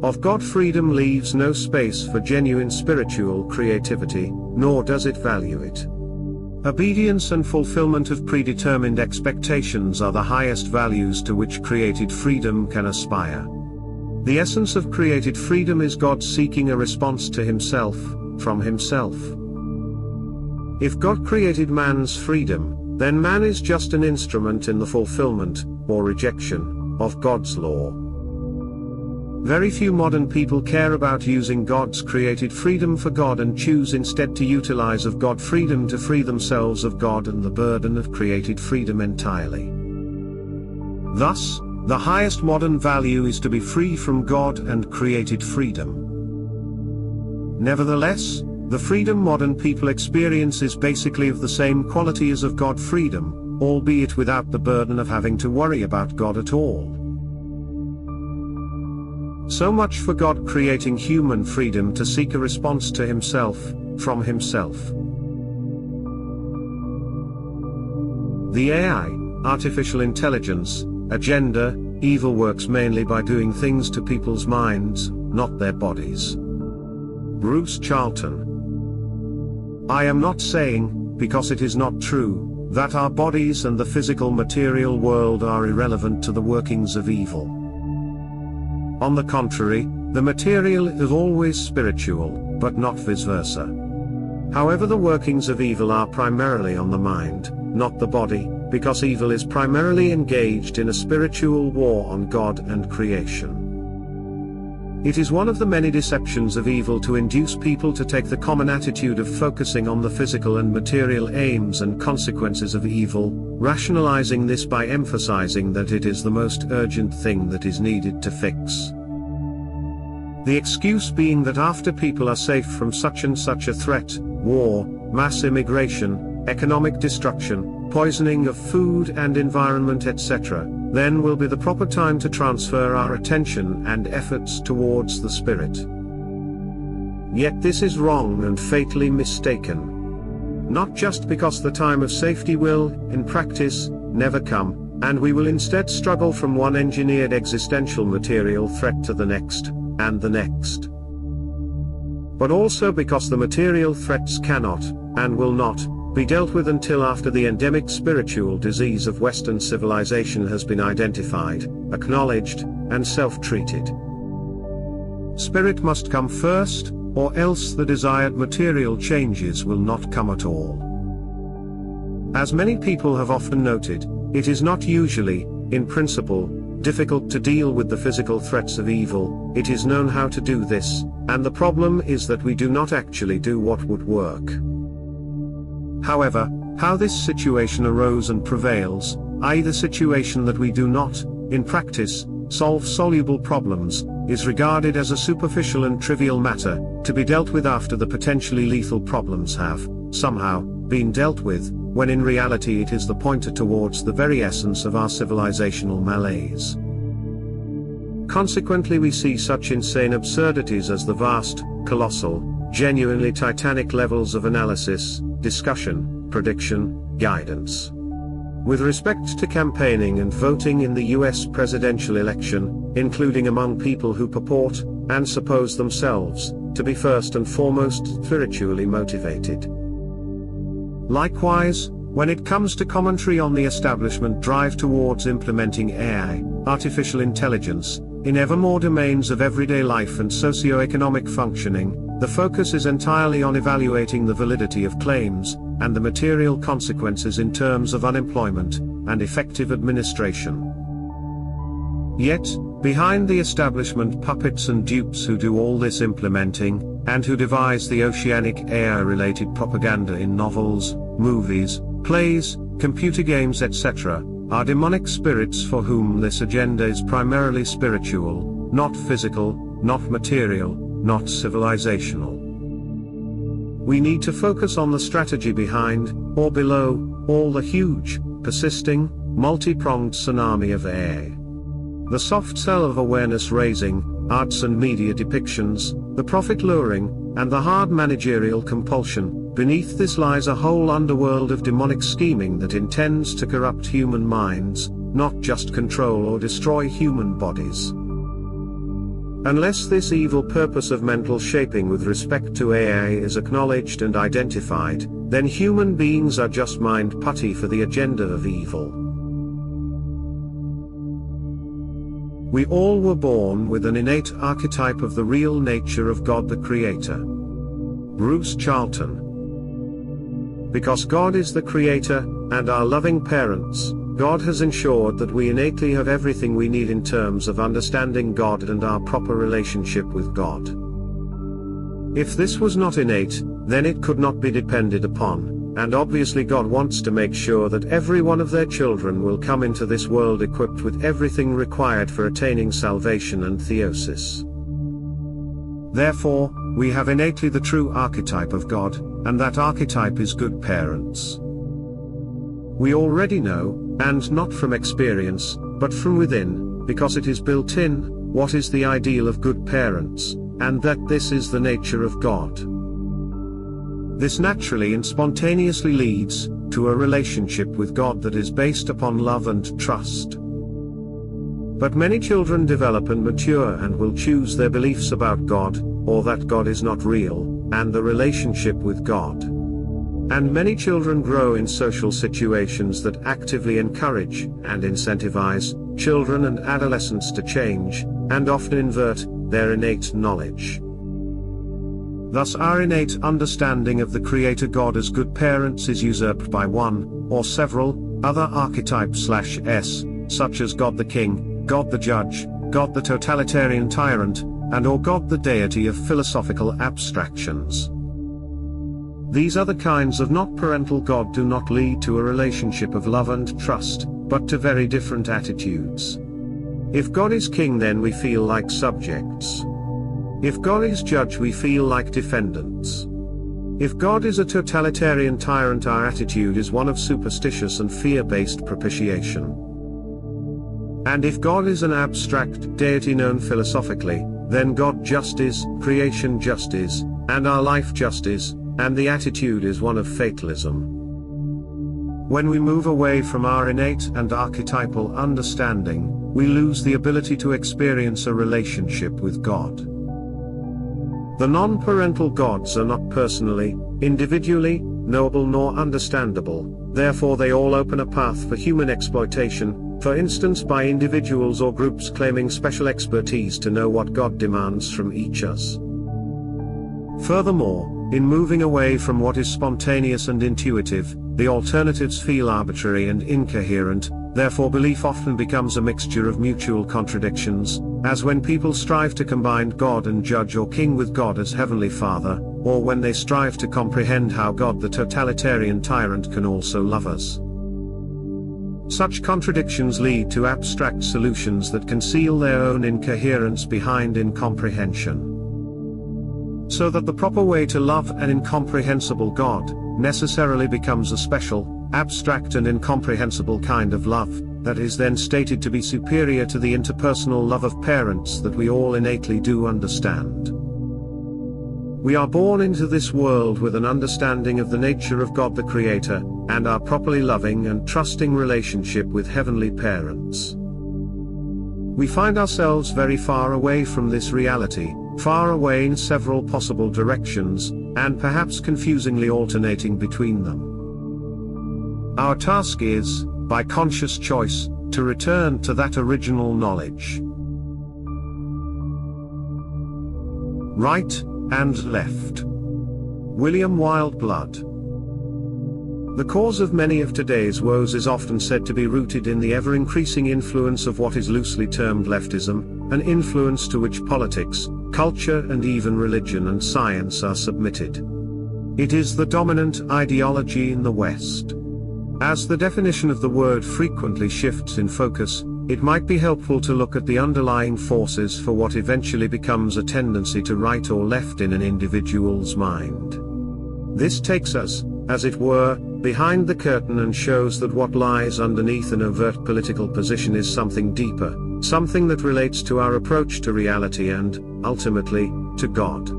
Of God, freedom leaves no space for genuine spiritual creativity, nor does it value it. Obedience and fulfillment of predetermined expectations are the highest values to which created freedom can aspire. The essence of created freedom is God seeking a response to himself, from himself. If God created man's freedom, then man is just an instrument in the fulfillment, or rejection, of God's law. Very few modern people care about using God's created freedom for God and choose instead to utilize of God freedom to free themselves of God and the burden of created freedom entirely. Thus, the highest modern value is to be free from God and created freedom. Nevertheless, the freedom modern people experience is basically of the same quality as of God freedom, albeit without the burden of having to worry about God at all. So much for God creating human freedom to seek a response to himself, from himself. The AI, artificial intelligence, agenda, evil works mainly by doing things to people's minds, not their bodies. Bruce Charlton. I am not saying, because it is not true, that our bodies and the physical material world are irrelevant to the workings of evil. On the contrary, the material is always spiritual, but not vice versa. However, the workings of evil are primarily on the mind, not the body, because evil is primarily engaged in a spiritual war on God and creation. It is one of the many deceptions of evil to induce people to take the common attitude of focusing on the physical and material aims and consequences of evil, rationalizing this by emphasizing that it is the most urgent thing that is needed to fix. The excuse being that after people are safe from such and such a threat, war, mass immigration, economic destruction, poisoning of food and environment, etc., then will be the proper time to transfer our attention and efforts towards the spirit. Yet this is wrong and fatally mistaken. Not just because the time of safety will, in practice, never come, and we will instead struggle from one engineered existential material threat to the next, and the next. But also because the material threats cannot, and will not, be dealt with until after the endemic spiritual disease of Western civilization has been identified, acknowledged, and self-treated. Spirit must come first, or else the desired material changes will not come at all. As many people have often noted, it is not usually, in principle, difficult to deal with the physical threats of evil. It is known how to do this, and the problem is that we do not actually do what would work. However, how this situation arose and prevails, i.e. the situation that we do not, in practice, solve soluble problems, is regarded as a superficial and trivial matter, to be dealt with after the potentially lethal problems have, somehow, been dealt with, when in reality it is the pointer towards the very essence of our civilizational malaise. Consequently, we see such insane absurdities as the vast, colossal, genuinely titanic levels of analysis, discussion, prediction, guidance. With respect to campaigning and voting in the US presidential election, including among people who purport, and suppose themselves, to be first and foremost spiritually motivated. Likewise, when it comes to commentary on the establishment drive towards implementing AI, artificial intelligence, in ever more domains of everyday life and socio-economic functioning, the focus is entirely on evaluating the validity of claims, and the material consequences in terms of unemployment, and effective administration. Yet, behind the establishment puppets and dupes who do all this implementing, and who devise the oceanic AI-related propaganda in novels, movies, plays, computer games, etc., are demonic spirits for whom this agenda is primarily spiritual, not physical, not material, not civilizational. we need to focus on the strategy behind, or below, all the huge, persisting, multi-pronged tsunami of AI. The soft cell of awareness-raising, arts and media depictions, the profit-luring, and the hard managerial compulsion. Beneath this lies a whole underworld of demonic scheming that intends to corrupt human minds, not just control or destroy human bodies. Unless this evil purpose of mental shaping with respect to AI is acknowledged and identified, then human beings are just mind putty for the agenda of evil. We all were born with an innate archetype of the real nature of God the Creator. Bruce Charlton. Because God is the Creator, and our loving parents, God has ensured that we innately have everything we need in terms of understanding God and our proper relationship with God. If this was not innate, then it could not be depended upon, and obviously God wants to make sure that every one of their children will come into this world equipped with everything required for attaining salvation and theosis. Therefore, we have innately the true archetype of God, and that archetype is good parents. We already know, and not from experience, but from within, because it is built in, what is the ideal of good parents, and that this is the nature of God. This naturally and spontaneously leads to a relationship with God that is based upon love and trust. But many children develop and mature and will choose their beliefs about God, or that God is not real, and the relationship with God. And many children grow in social situations that actively encourage and incentivize children and adolescents to change, and often invert their innate knowledge. Thus our innate understanding of the Creator God as good parents is usurped by one, or several, other archetypes/s, such as God the King, God the Judge, God the Totalitarian Tyrant, and or God the Deity of philosophical abstractions. These other kinds of not parental God do not lead to a relationship of love and trust, but to very different attitudes. If God is King, then we feel like subjects. If God is Judge, we feel like defendants. If God is a totalitarian tyrant, our attitude is one of superstitious and fear-based propitiation. And if God is an abstract deity known philosophically, then God just is, creation just is, and our life just is, and the attitude is one of fatalism. When we move away from our innate and archetypal understanding, we lose the ability to experience a relationship with God. The non-parental gods are not personally, individually, knowable nor understandable, therefore they all open a path for human exploitation, for instance by individuals or groups claiming special expertise to know what God demands from each us. Furthermore, in moving away from what is spontaneous and intuitive, the alternatives feel arbitrary and incoherent, therefore belief often becomes a mixture of mutual contradictions, as when people strive to combine God and Judge or King with God as Heavenly Father, or when they strive to comprehend how God the totalitarian tyrant can also love us. Such contradictions lead to abstract solutions that conceal their own incoherence behind incomprehension. So that the proper way to love an incomprehensible God necessarily becomes a special, abstract and incomprehensible kind of love, that is then stated to be superior to the interpersonal love of parents that we all innately do understand. We are born into this world with an understanding of the nature of God the Creator, and our properly loving and trusting relationship with heavenly parents. We find ourselves very far away from this reality, far away in several possible directions, and perhaps confusingly alternating between them. Our task is, by conscious choice, to return to that original knowledge. Right and left. William Wildblood. The cause of many of today's woes is often said to be rooted in the ever-increasing influence of what is loosely termed leftism, an influence to which politics, culture and even religion and science are submitted. It is the dominant ideology in the West. As the definition of the word frequently shifts in focus, it might be helpful to look at the underlying forces for what eventually becomes a tendency to right or left in an individual's mind. This takes us, as it were, behind the curtain and shows that what lies underneath an overt political position is something deeper, something that relates to our approach to reality and, ultimately, to God.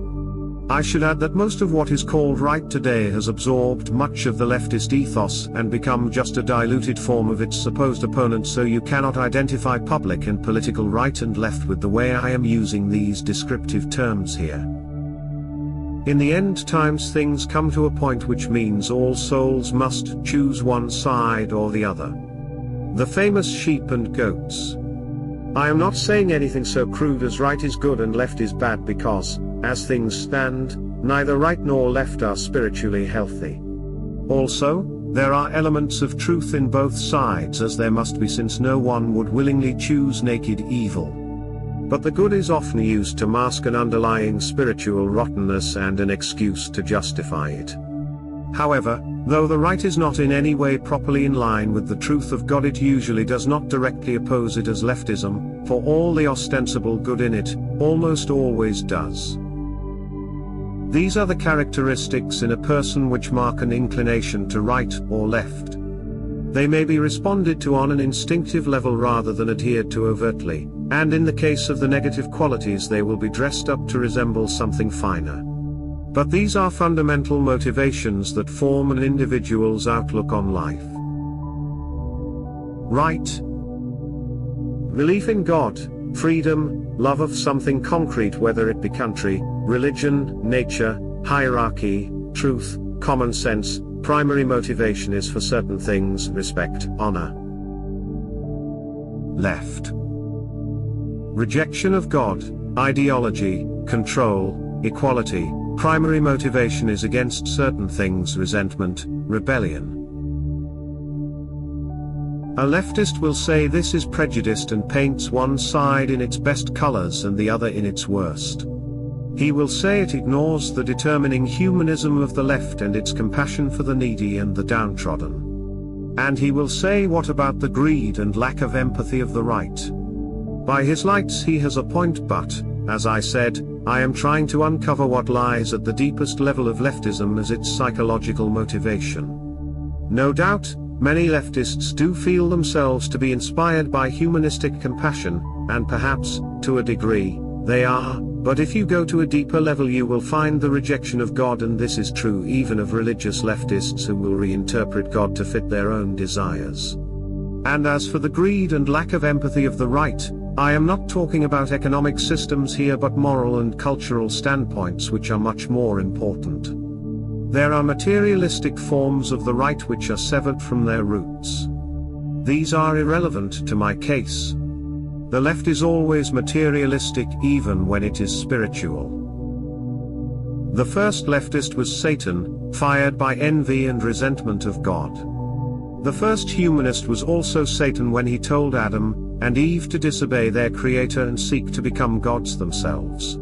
I should add that most of what is called right today has absorbed much of the leftist ethos and become just a diluted form of its supposed opponent, so you cannot identify public and political right and left with the way I am using these descriptive terms here. In the end times things come to a point which means all souls must choose one side or the other. The famous sheep and goats. I am not saying anything so crude as right is good and left is bad because, as things stand, neither right nor left are spiritually healthy. Also, there are elements of truth in both sides, as there must be, since no one would willingly choose naked evil. But the good is often used to mask an underlying spiritual rottenness and an excuse to justify it. However, though the right is not in any way properly in line with the truth of God, it usually does not directly oppose it as leftism, for all the ostensible good in it, almost always does. These are the characteristics in a person which mark an inclination to right or left. They may be responded to on an instinctive level rather than adhered to overtly, and in the case of the negative qualities they will be dressed up to resemble something finer. But these are fundamental motivations that form an individual's outlook on life. Right. Belief in God, freedom, love of something concrete, whether it be country, religion, nature, hierarchy, truth, common sense. Primary motivation is for certain things: respect, honor. Left. Rejection of God, ideology, control, equality. Primary motivation is against certain things: resentment, rebellion. A leftist will say this is prejudiced and paints one side in its best colors and the other in its worst. He will say it ignores the determining humanism of the left and its compassion for the needy and the downtrodden. And he will say, what about the greed and lack of empathy of the right? By his lights he has a point, but, as I said, I am trying to uncover what lies at the deepest level of leftism as its psychological motivation. No doubt, many leftists do feel themselves to be inspired by humanistic compassion, and perhaps, to a degree, they are, but if you go to a deeper level you will find the rejection of God, and this is true even of religious leftists who will reinterpret God to fit their own desires. And as for the greed and lack of empathy of the right, I am not talking about economic systems here but moral and cultural standpoints which are much more important. There are materialistic forms of the right which are severed from their roots. These are irrelevant to my case. The left is always materialistic even when it is spiritual. The first leftist was Satan, fired by envy and resentment of God. The first humanist was also Satan when he told Adam and Eve to disobey their creator and seek to become gods themselves.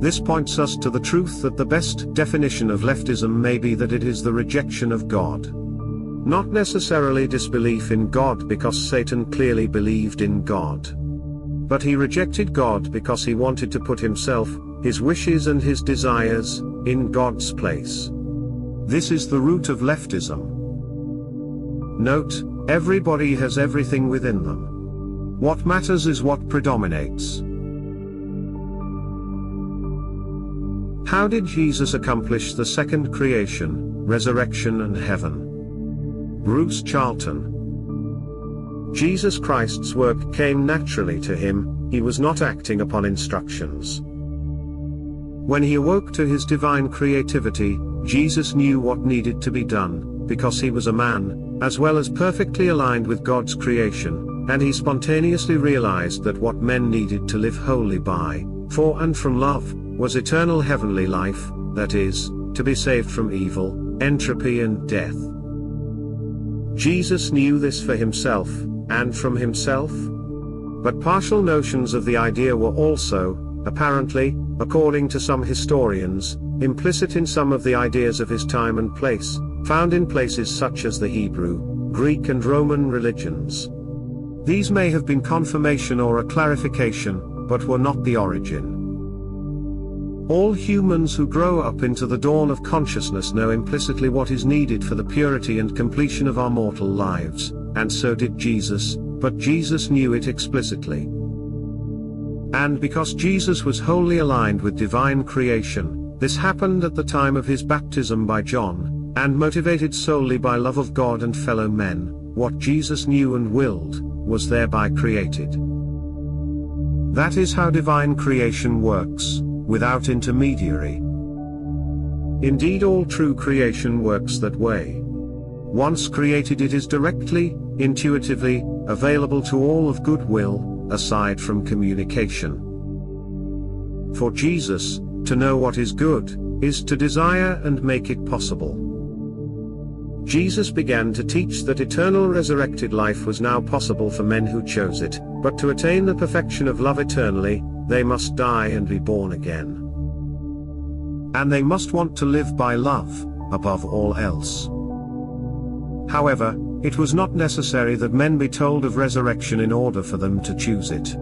This points us to the truth that the best definition of leftism may be that it is the rejection of God. Not necessarily disbelief in God, because Satan clearly believed in God. But he rejected God because he wanted to put himself, his wishes and his desires, in God's place. This is the root of leftism. Note, everybody has everything within them. What matters is what predominates. How did Jesus accomplish the second creation, resurrection and heaven? Bruce Charlton. Jesus Christ's work came naturally to him, he was not acting upon instructions. When he awoke to his divine creativity, Jesus knew what needed to be done, because he was a man, as well as perfectly aligned with God's creation, and he spontaneously realized that what men needed to live wholly by, for and from love, was eternal heavenly life, that is, to be saved from evil, entropy and death. Jesus knew this for himself, and from himself. But partial notions of the idea were also, apparently, according to some historians, implicit in some of the ideas of his time and place, found in places such as the Hebrew, Greek and Roman religions. These may have been confirmation or a clarification, but were not the origin. All humans who grow up into the dawn of consciousness know implicitly what is needed for the purity and completion of our mortal lives, and so did Jesus, but Jesus knew it explicitly. And because Jesus was wholly aligned with divine creation, this happened at the time of his baptism by John, and motivated solely by love of God and fellow men. What Jesus knew and willed, was thereby created. That is how divine creation works, without intermediary. Indeed, all true creation works that way. Once created, it is directly, intuitively, available to all of goodwill, aside from communication. For Jesus, to know what is good, is to desire and make it possible. Jesus began to teach that eternal resurrected life was now possible for men who chose it, but to attain the perfection of love eternally, they must die and be born again. And they must want to live by love, above all else. However, it was not necessary that men be told of resurrection in order for them to choose it.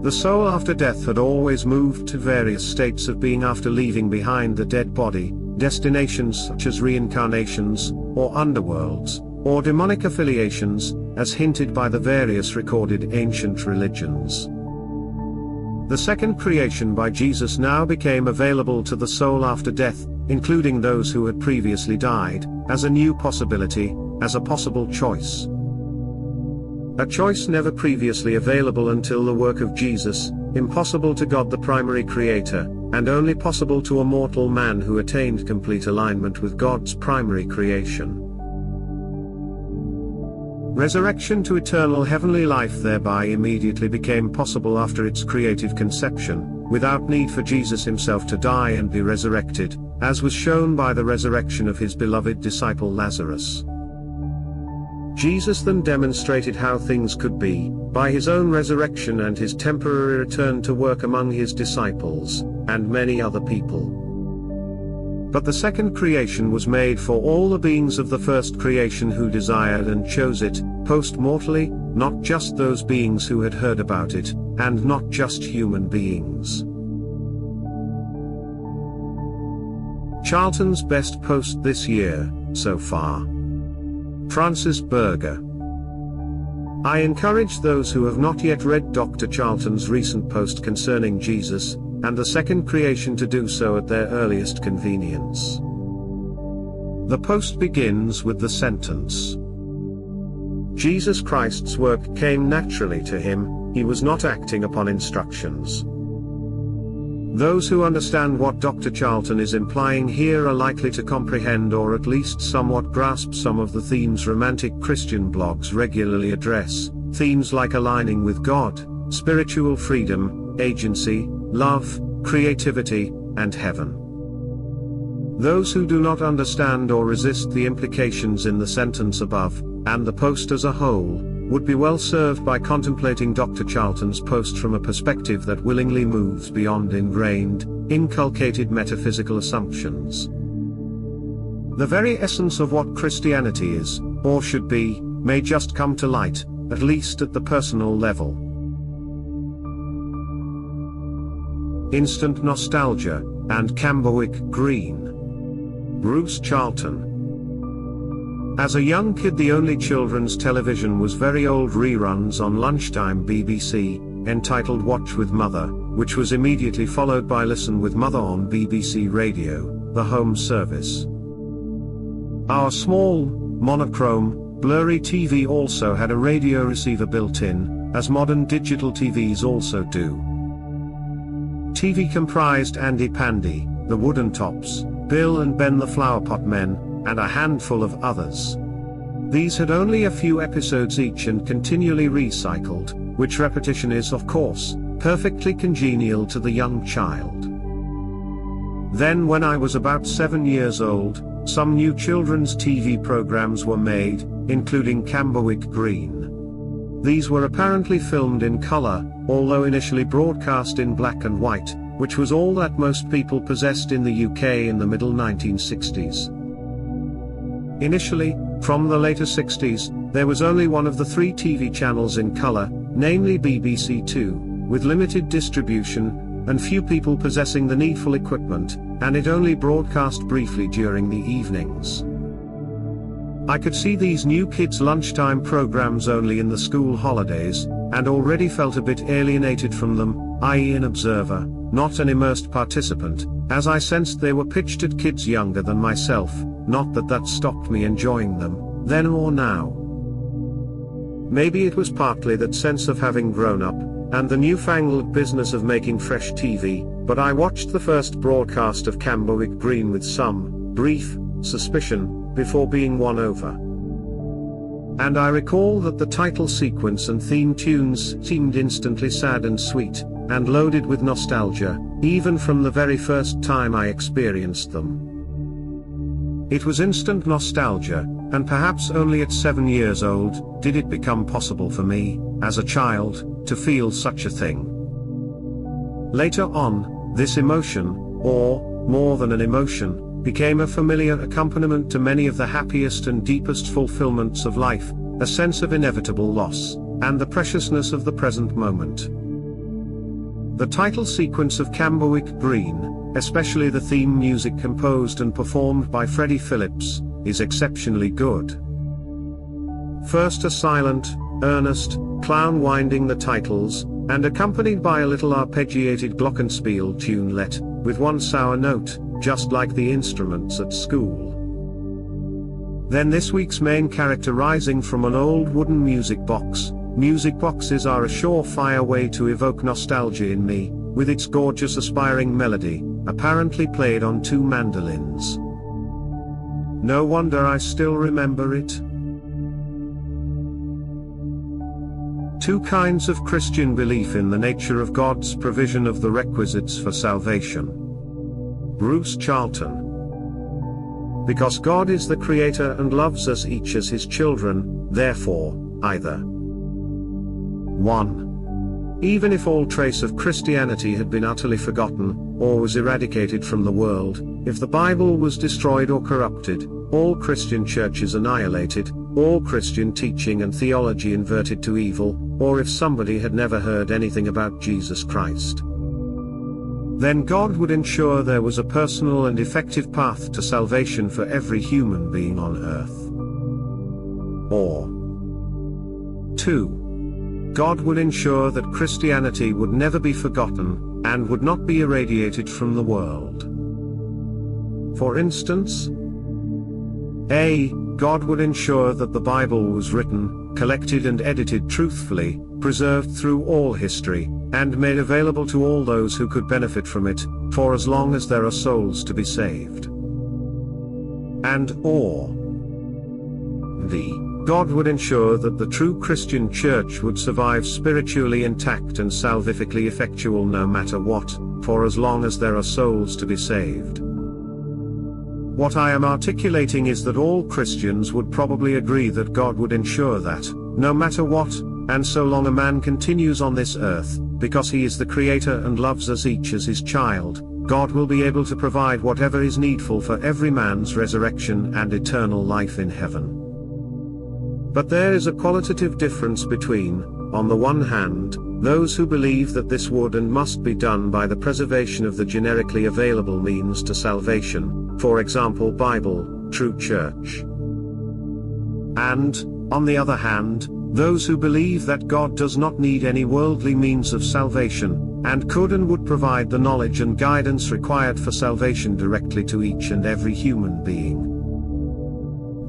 The soul after death had always moved to various states of being after leaving behind the dead body, destinations such as reincarnations, or underworlds, or demonic affiliations, as hinted by the various recorded ancient religions. The second creation by Jesus now became available to the soul after death, including those who had previously died, as a new possibility, as a possible choice. A choice never previously available until the work of Jesus, impossible to God the primary creator, and only possible to a mortal man who attained complete alignment with God's primary creation. Resurrection to eternal heavenly life thereby immediately became possible after its creative conception, without need for Jesus himself to die and be resurrected, as was shown by the resurrection of his beloved disciple Lazarus. Jesus then demonstrated how things could be, by his own resurrection and his temporary return to work among his disciples, and many other people. But the second creation was made for all the beings of the first creation who desired and chose it, post-mortally, not just those beings who had heard about it, and not just human beings. Charlton's best post this year, so far. Francis Berger. I encourage those who have not yet read Dr. Charlton's recent post concerning Jesus, and the second creation to do so at their earliest convenience. The post begins with the sentence: Jesus Christ's work came naturally to him, he was not acting upon instructions. Those who understand what Dr. Charlton is implying here are likely to comprehend or at least somewhat grasp some of the themes romantic Christian blogs regularly address, themes like aligning with God, spiritual freedom, agency, love, creativity, and heaven. Those who do not understand or resist the implications in the sentence above, and the post as a whole, would be well served by contemplating Dr. Charlton's post from a perspective that willingly moves beyond ingrained, inculcated metaphysical assumptions. The very essence of what Christianity is, or should be, may just come to light, at least at the personal level. Instant nostalgia, and Camberwick Green. Bruce Charlton. As a young kid, the only children's television was very old reruns on lunchtime BBC, entitled Watch with Mother, which was immediately followed by Listen with Mother on BBC Radio, the home service. Our small, monochrome, blurry TV also had a radio receiver built in, as modern digital TVs also do. TV comprised Andy Pandy, the Wooden Tops, Bill and Ben the Flowerpot Men, and a handful of others. These had only a few episodes each and continually recycled, which repetition is, of course, perfectly congenial to the young child. Then when I was about 7 years old, some new children's TV programs were made, including Camberwick Green. These were apparently filmed in color, although initially broadcast in black and white, which was all that most people possessed in the UK in the middle 1960s. Initially, from the later 60s, there was only one of the 3 TV channels in color, namely BBC Two, with limited distribution, and few people possessing the needful equipment, and it only broadcast briefly during the evenings. I could see these new kids' lunchtime programs only in the school holidays, and already felt a bit alienated from them, i.e. an observer, not an immersed participant, as I sensed they were pitched at kids younger than myself, not that that stopped me enjoying them, then or now. Maybe it was partly that sense of having grown up, and the newfangled business of making fresh TV, but I watched the first broadcast of Camberwick Green with some brief suspicion, before being won over. And I recall that the title sequence and theme tunes seemed instantly sad and sweet, and loaded with nostalgia, even from the very first time I experienced them. It was instant nostalgia, and perhaps only at 7 years old did it become possible for me, as a child, to feel such a thing. Later on, this emotion, or, more than an emotion, became a familiar accompaniment to many of the happiest and deepest fulfillments of life, a sense of inevitable loss, and the preciousness of the present moment. The title sequence of Camberwick Green, especially the theme music composed and performed by Freddie Phillips, is exceptionally good. First a silent, earnest, clown winding the titles, and accompanied by a little arpeggiated glockenspiel tunelet, with one sour note, just like the instruments at school. Then this week's main character rising from an old wooden music box. Music boxes are a surefire way to evoke nostalgia in me, with its gorgeous aspiring melody, apparently played on 2 mandolins. No wonder I still remember it. 2 kinds of Christian belief in the nature of God's provision of the requisites for salvation. Bruce Charlton. Because God is the Creator and loves us each as His children, therefore, either 1. Even if all trace of Christianity had been utterly forgotten, or was eradicated from the world, if the Bible was destroyed or corrupted, all Christian churches annihilated, all Christian teaching and theology inverted to evil, or if somebody had never heard anything about Jesus Christ, then God would ensure there was a personal and effective path to salvation for every human being on earth. Or 2. God would ensure that Christianity would never be forgotten, and would not be irradiated from the world. For instance, A. God would ensure that the Bible was written, collected and edited truthfully, preserved through all history, and made available to all those who could benefit from it, for as long as there are souls to be saved. And or B. God would ensure that the true Christian church would survive spiritually intact and salvifically effectual no matter what, for as long as there are souls to be saved. What I am articulating is that all Christians would probably agree that God would ensure that, no matter what, and so long a man continues on this earth, because he is the Creator and loves us each as His child, God will be able to provide whatever is needful for every man's resurrection and eternal life in heaven. But there is a qualitative difference between, on the one hand, those who believe that this would and must be done by the preservation of the generically available means to salvation, for example Bible, true church. And, on the other hand, those who believe that God does not need any worldly means of salvation, and could and would provide the knowledge and guidance required for salvation directly to each and every human being.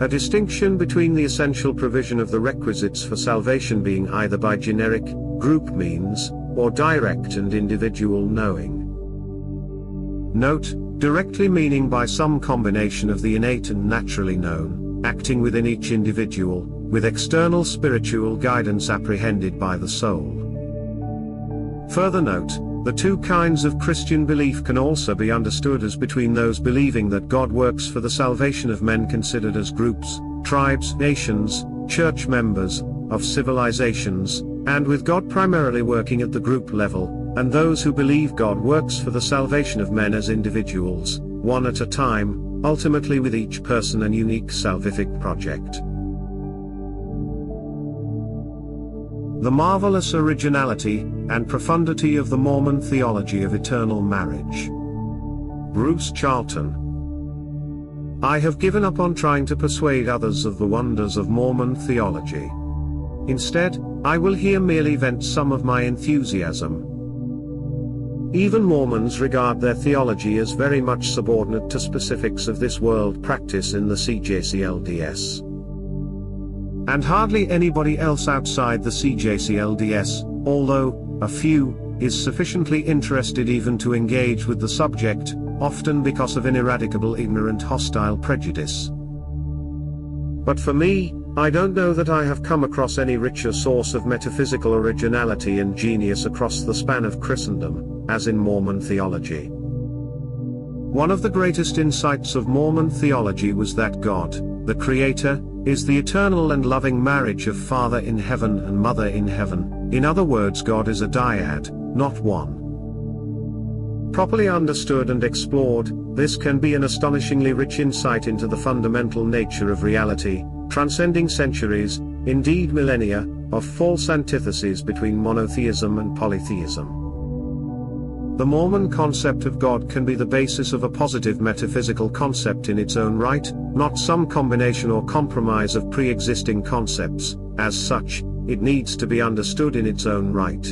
A distinction between the essential provision of the requisites for salvation being either by generic, group means, or direct and individual knowing. Note, directly meaning by some combination of the innate and naturally known, acting within each individual, with external spiritual guidance apprehended by the soul. Further note, the 2 kinds of Christian belief can also be understood as between those believing that God works for the salvation of men considered as groups, tribes, nations, church members, of civilizations, and with God primarily working at the group level, and those who believe God works for the salvation of men as individuals, one at a time, ultimately with each person an unique salvific project. The marvellous originality and profundity of the Mormon theology of eternal marriage. Bruce Charlton. I have given up on trying to persuade others of the wonders of Mormon theology. Instead, I will here merely vent some of my enthusiasm. Even Mormons regard their theology as very much subordinate to specifics of this world practice in the CJCLDS. And hardly anybody else outside the CJCLDS, although a few, is sufficiently interested even to engage with the subject, often because of ineradicable ignorant hostile prejudice. But for me, I don't know that I have come across any richer source of metaphysical originality and genius across the span of Christendom, as in Mormon theology. One of the greatest insights of Mormon theology was that God, the Creator, is the eternal and loving marriage of Father in heaven and Mother in heaven. In other words, God is a dyad, not one. Properly understood and explored, this can be an astonishingly rich insight into the fundamental nature of reality, transcending centuries, indeed millennia, of false antitheses between monotheism and polytheism. The Mormon concept of God can be the basis of a positive metaphysical concept in its own right, not some combination or compromise of pre-existing concepts. As such, it needs to be understood in its own right.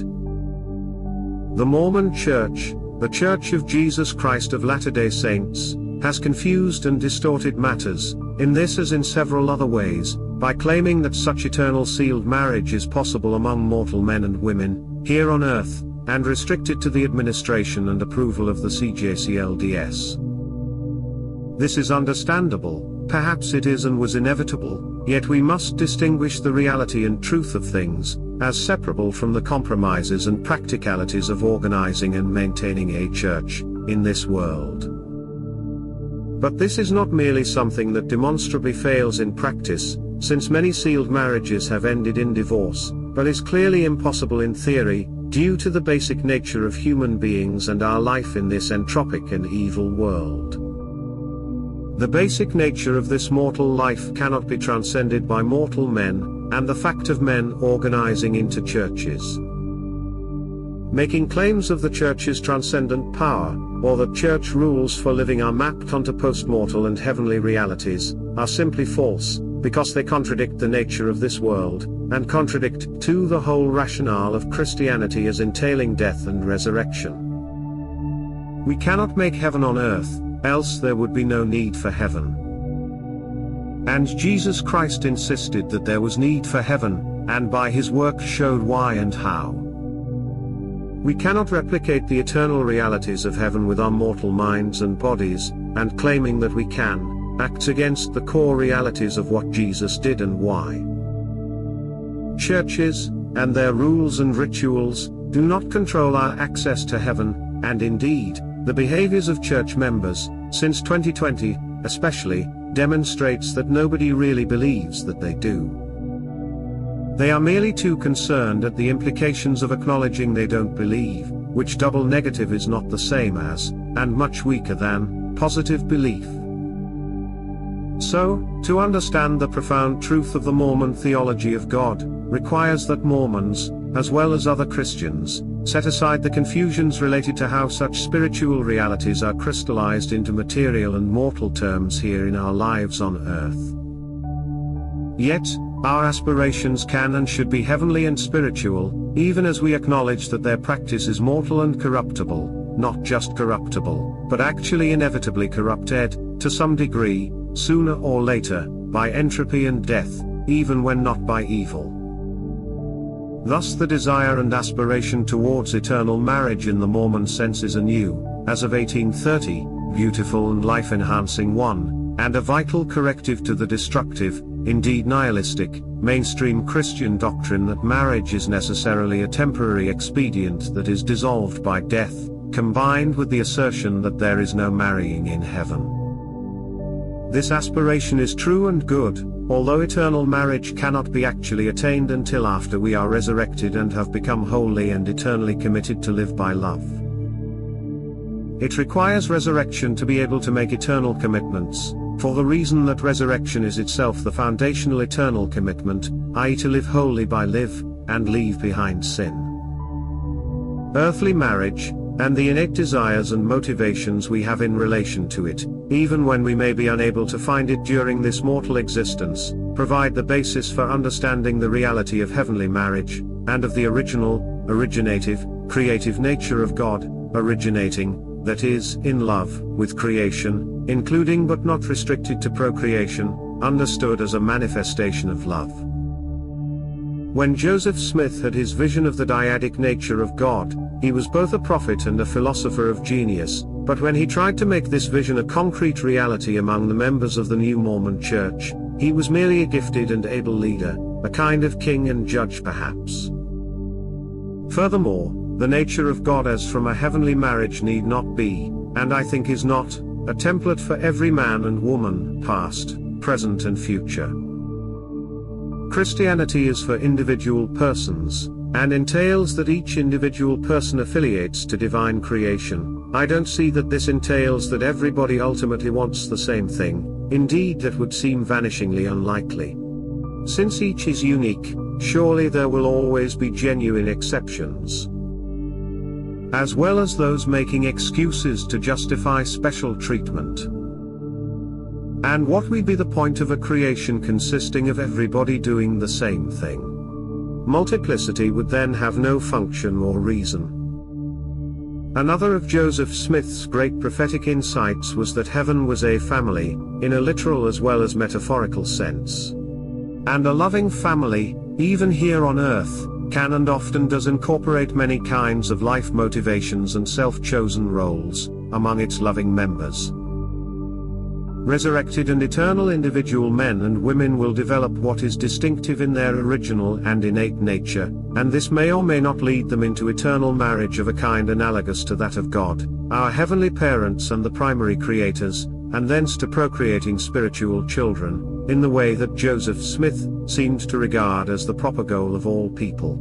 The Mormon Church, the Church of Jesus Christ of Latter-day Saints, has confused and distorted matters, in this as in several other ways, by claiming that such eternal sealed marriage is possible among mortal men and women, here on earth, and restricted to the administration and approval of the CJCLDS. This is understandable, perhaps it is and was inevitable, yet we must distinguish the reality and truth of things, as separable from the compromises and practicalities of organizing and maintaining a church, in this world. But this is not merely something that demonstrably fails in practice, since many sealed marriages have ended in divorce, but is clearly impossible in theory, due to the basic nature of human beings and our life in this entropic and evil world. The basic nature of this mortal life cannot be transcended by mortal men, and the fact of men organizing into churches, making claims of the church's transcendent power, or that church rules for living are mapped onto postmortal and heavenly realities, are simply false, because they contradict the nature of this world, and contradict, too, the whole rationale of Christianity as entailing death and resurrection. We cannot make heaven on earth, else there would be no need for heaven. And Jesus Christ insisted that there was need for heaven, and by his work showed why and how. We cannot replicate the eternal realities of heaven with our mortal minds and bodies, and claiming that we can, acts against the core realities of what Jesus did and why. Churches, and their rules and rituals, do not control our access to heaven, and indeed, the behaviors of church members, since 2020, especially, demonstrates that nobody really believes that they do. They are merely too concerned at the implications of acknowledging they don't believe, which double negative is not the same as, and much weaker than, positive belief. So, to understand the profound truth of the Mormon theology of God, requires that Mormons, as well as other Christians, set aside the confusions related to how such spiritual realities are crystallized into material and mortal terms here in our lives on earth. Yet, our aspirations can and should be heavenly and spiritual, even as we acknowledge that their practice is mortal and corruptible, not just corruptible, but actually inevitably corrupted, to some degree, sooner or later, by entropy and death, even when not by evil. Thus the desire and aspiration towards eternal marriage in the Mormon sense is a new, as of 1830, beautiful and life-enhancing one, and a vital corrective to the destructive, indeed nihilistic, mainstream Christian doctrine that marriage is necessarily a temporary expedient that is dissolved by death, combined with the assertion that there is no marrying in heaven. This aspiration is true and good, although eternal marriage cannot be actually attained until after we are resurrected and have become wholly and eternally committed to live by love. It requires resurrection to be able to make eternal commitments, for the reason that resurrection is itself the foundational eternal commitment, i.e. to live wholly by live, and leave behind sin. Earthly marriage, and the innate desires and motivations we have in relation to it, even when we may be unable to find it during this mortal existence, provide the basis for understanding the reality of heavenly marriage, and of the original, originative, creative nature of God, originating, that is, in love, with creation, including but not restricted to procreation, understood as a manifestation of love. When Joseph Smith had his vision of the dyadic nature of God, he was both a prophet and a philosopher of genius, but when he tried to make this vision a concrete reality among the members of the new Mormon Church, he was merely a gifted and able leader, a kind of king and judge perhaps. Furthermore, the nature of God as from a heavenly marriage need not be, and I think is not, a template for every man and woman, past, present and future. Christianity is for individual persons, and entails that each individual person affiliates to divine creation. I don't see that this entails that everybody ultimately wants the same thing, indeed that would seem vanishingly unlikely. Since each is unique, surely there will always be genuine exceptions, as well as those making excuses to justify special treatment. And what would be the point of a creation consisting of everybody doing the same thing? Multiplicity would then have no function or reason. Another of Joseph Smith's great prophetic insights was that heaven was a family, in a literal as well as metaphorical sense. And a loving family, even here on earth, can and often does incorporate many kinds of life motivations and self-chosen roles, among its loving members. Resurrected and eternal individual men and women will develop what is distinctive in their original and innate nature, and this may or may not lead them into eternal marriage of a kind analogous to that of God, our heavenly parents and the primary creators, and thence to procreating spiritual children, in the way that Joseph Smith seemed to regard as the proper goal of all people.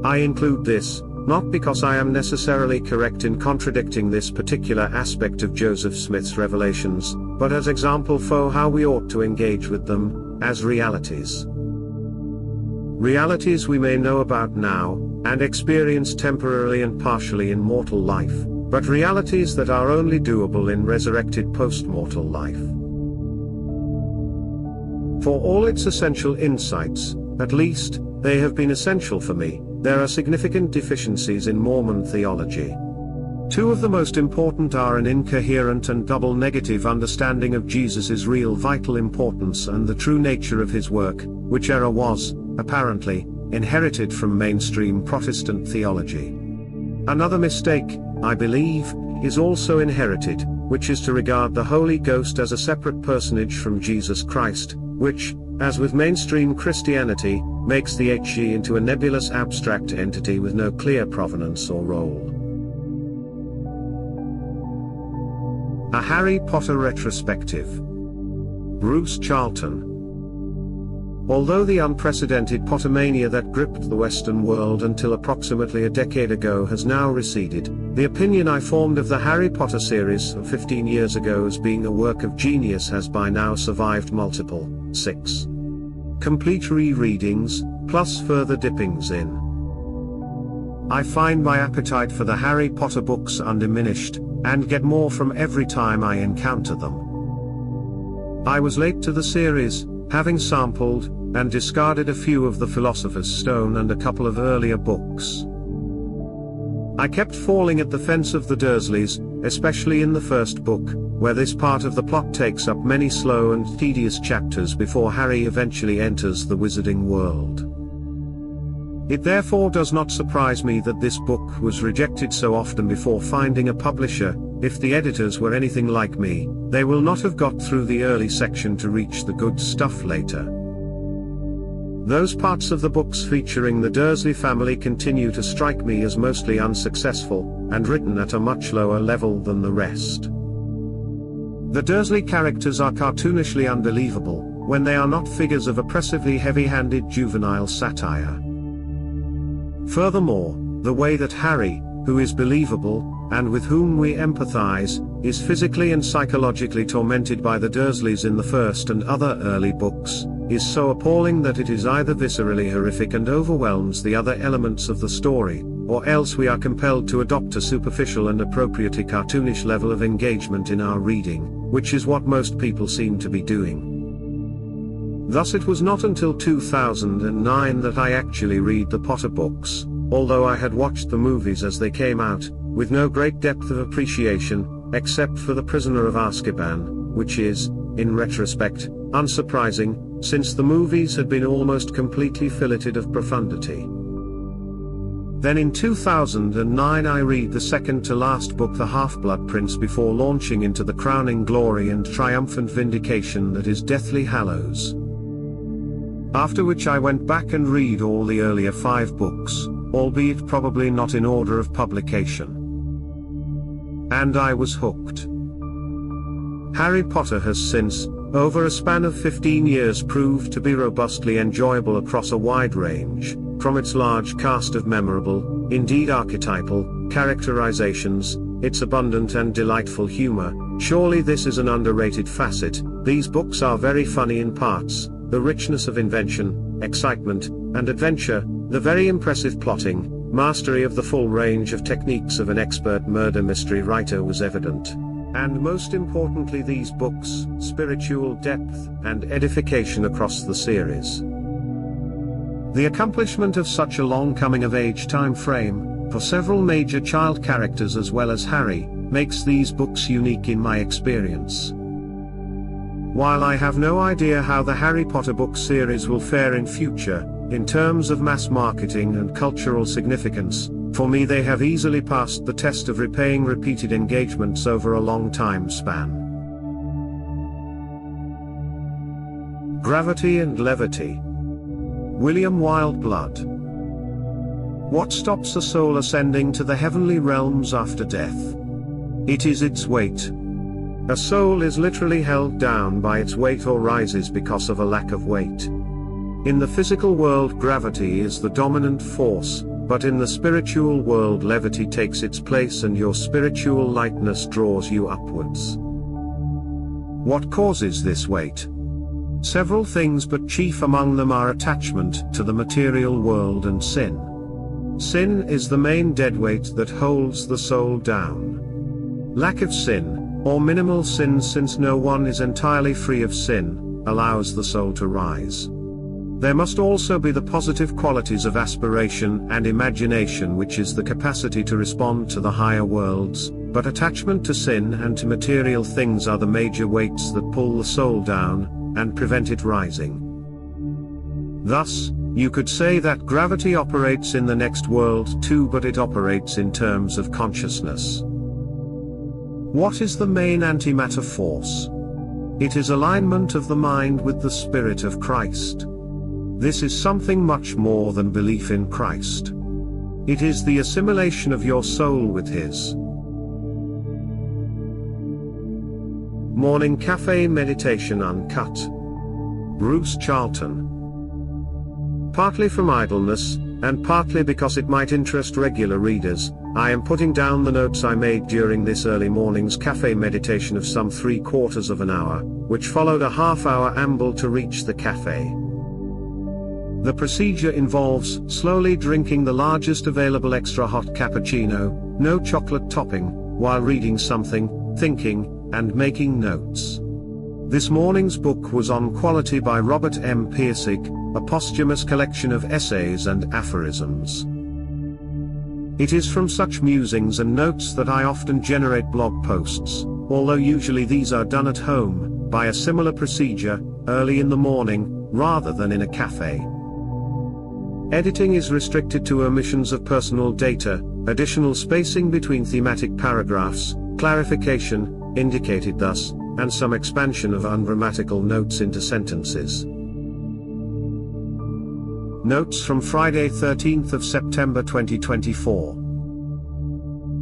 I include this, not because I am necessarily correct in contradicting this particular aspect of Joseph Smith's revelations, but as example for how we ought to engage with them, as realities. Realities we may know about now, and experience temporarily and partially in mortal life, but realities that are only doable in resurrected post-mortal life. For all its essential insights, at least, they have been essential for me. There are significant deficiencies in Mormon theology. Two of the most important are an incoherent and double negative understanding of Jesus' real vital importance and the true nature of his work, which error was, apparently, inherited from mainstream Protestant theology. Another mistake, I believe, is also inherited, which is to regard the Holy Ghost as a separate personage from Jesus Christ, which, as with mainstream Christianity, makes the HE into a nebulous abstract entity with no clear provenance or role. A Harry Potter Retrospective. Bruce Charlton. Although the unprecedented Pottermania that gripped the Western world until approximately a decade ago has now receded, the opinion I formed of the Harry Potter series of 15 years ago as being a work of genius has by now survived multiple, 6 complete re-readings, plus further dippings in. I find my appetite for the Harry Potter books undiminished, and get more from every time I encounter them. I was late to the series, having sampled, and discarded a few of the Philosopher's Stone and a couple of earlier books. I kept falling at the fence of the Dursleys, especially in the first book, where this part of the plot takes up many slow and tedious chapters before Harry eventually enters the wizarding world. It therefore does not surprise me that this book was rejected so often before finding a publisher. If the editors were anything like me, they will not have got through the early section to reach the good stuff later. Those parts of the books featuring the Dursley family continue to strike me as mostly unsuccessful, and written at a much lower level than the rest. The Dursley characters are cartoonishly unbelievable, when they are not figures of oppressively heavy-handed juvenile satire. Furthermore, the way that Harry, who is believable, and with whom we empathize, is physically and psychologically tormented by the Dursleys in the first and other early books, is so appalling that it is either viscerally horrific and overwhelms the other elements of the story, or else we are compelled to adopt a superficial and appropriately cartoonish level of engagement in our reading, which is what most people seem to be doing. Thus it was not until 2009 that I actually read the Potter books, although I had watched the movies as they came out, with no great depth of appreciation, except for The Prisoner of Azkaban, which is, in retrospect, unsurprising, since the movies had been almost completely filleted of profundity. Then in 2009 I read the second-to-last book, The Half-Blood Prince, before launching into the crowning glory and triumphant vindication that is Deathly Hallows. After which I went back and read all the earlier 5 books, albeit probably not in order of publication. And I was hooked. Harry Potter has since, over a span of 15 years, proved to be robustly enjoyable across a wide range, from its large cast of memorable, indeed archetypal, characterizations, its abundant and delightful humor. Surely this is an underrated facet. These books are very funny in parts, the richness of invention, excitement, and adventure, the very impressive plotting, mastery of the full range of techniques of an expert murder mystery writer was evident. And most importantly, these books, spiritual depth and edification across the series. The accomplishment of such a long coming-of-age time frame, for several major child characters as well as Harry, makes these books unique in my experience. While I have no idea how the Harry Potter book series will fare in future, in terms of mass marketing and cultural significance, for me they have easily passed the test of repaying repeated engagements over a long time span. Gravity and Levity. William Wildblood. What stops a soul ascending to the heavenly realms after death? It is its weight. A soul is literally held down by its weight or rises because of a lack of weight. In the physical world, gravity is the dominant force, but in the spiritual world, levity takes its place and your spiritual lightness draws you upwards. What causes this weight? Several things, but chief among them are attachment to the material world and sin. Sin is the main deadweight that holds the soul down. Lack of sin, or minimal sin, since no one is entirely free of sin, allows the soul to rise. There must also be the positive qualities of aspiration and imagination, which is the capacity to respond to the higher worlds, but attachment to sin and to material things are the major weights that pull the soul down, and prevent it rising. Thus, you could say that gravity operates in the next world too, but it operates in terms of consciousness. What is the main antimatter force? It is alignment of the mind with the Spirit of Christ. This is something much more than belief in Christ. It is the assimilation of your soul with His. Morning Café Meditation Uncut. Bruce Charlton. Partly from idleness, and partly because it might interest regular readers, I am putting down the notes I made during this early morning's café meditation of some 3/4 of an hour, which followed a half-hour amble to reach the café. The procedure involves slowly drinking the largest available extra hot cappuccino, no chocolate topping, while reading something, thinking, and making notes. This morning's book was On Quality by Robert M. Pirsig, a posthumous collection of essays and aphorisms. It is from such musings and notes that I often generate blog posts, although usually these are done at home, by a similar procedure, early in the morning, rather than in a cafe. Editing is restricted to omissions of personal data, additional spacing between thematic paragraphs, clarification, indicated thus, and some expansion of ungrammatical notes into sentences. Notes from Friday 13th of September 2024.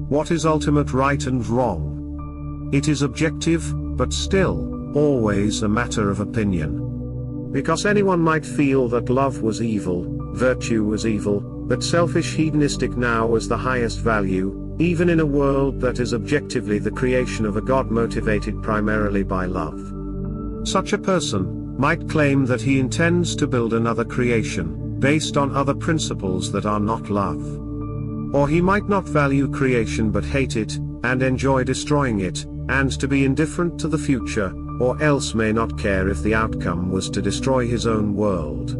What is ultimate right and wrong? It is objective, but still, always a matter of opinion. Because anyone might feel that love was evil, virtue was evil, that selfish hedonistic now was the highest value, even in a world that is objectively the creation of a God motivated primarily by love. Such a person, might claim that he intends to build another creation, based on other principles that are not love. Or he might not value creation but hate it, and enjoy destroying it, and to be indifferent to the future, or else may not care if the outcome was to destroy his own world.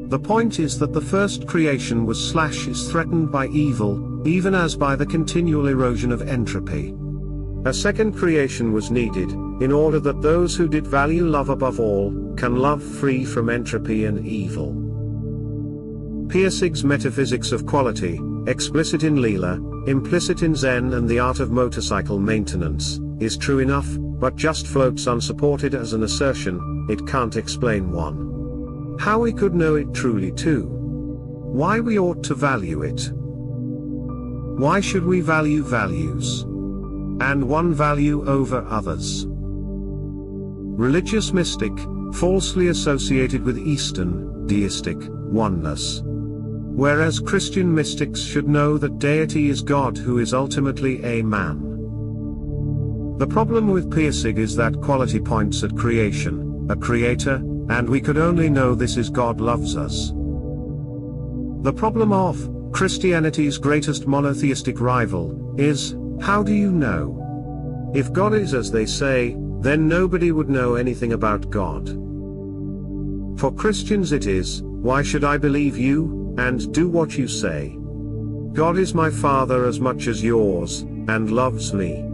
The point is that the first creation is threatened by evil, even as by the continual erosion of entropy. A second creation was needed, in order that those who did value love above all, can love free from entropy and evil. Pirsig's metaphysics of quality, explicit in Leela, implicit in Zen and the art of motorcycle maintenance, is true enough, but just floats unsupported as an assertion. It can't explain 1. How we could know it truly, 2. Why we ought to value it. Why should we value values? And one value over others. Religious mystic, falsely associated with Eastern, deistic, oneness. Whereas Christian mystics should know that deity is God who is ultimately a man. The problem with Pirsig is that quality points at creation, a creator, and we could only know this is God loves us. The problem of Christianity's greatest monotheistic rival is, how do you know? If God is as they say, then nobody would know anything about God. For Christians it is, why should I believe you, and do what you say? God is my Father as much as yours, and loves me.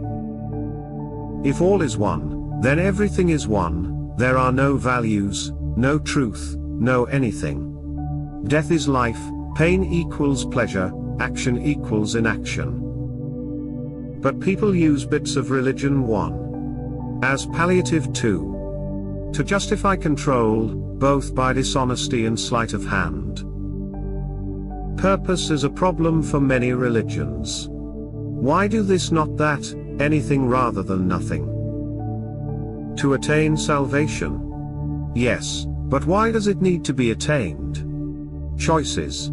If all is one, then everything is one, there are no values, no truth, no anything. Death is life, pain equals pleasure, action equals inaction. But people use bits of religion 1. As palliative 2. To justify control, both by dishonesty and sleight of hand. Purpose is a problem for many religions. Why do this not that, anything rather than nothing? To attain salvation? Yes, but why does it need to be attained? Choices?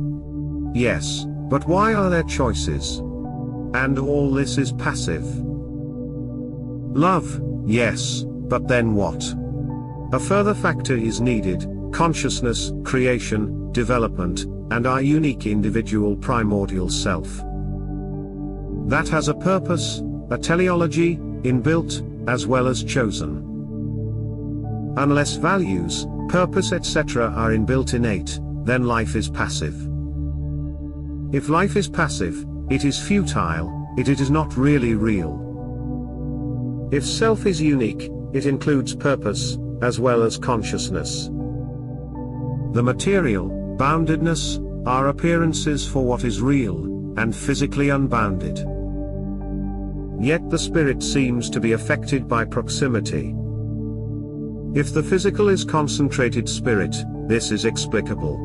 Yes, but why are there choices? And all this is passive. Love, yes, but then what? A further factor is needed, consciousness, creation, development, and our unique individual primordial self. That has a purpose, a teleology, inbuilt, as well as chosen. Unless values, purpose etc. are inbuilt innate, then life is passive. If life is passive, it is futile, it is not really real. If self is unique, it includes purpose, as well as consciousness. The material, boundedness, are appearances for what is real, and physically unbounded. Yet the spirit seems to be affected by proximity. If the physical is concentrated spirit, this is explicable.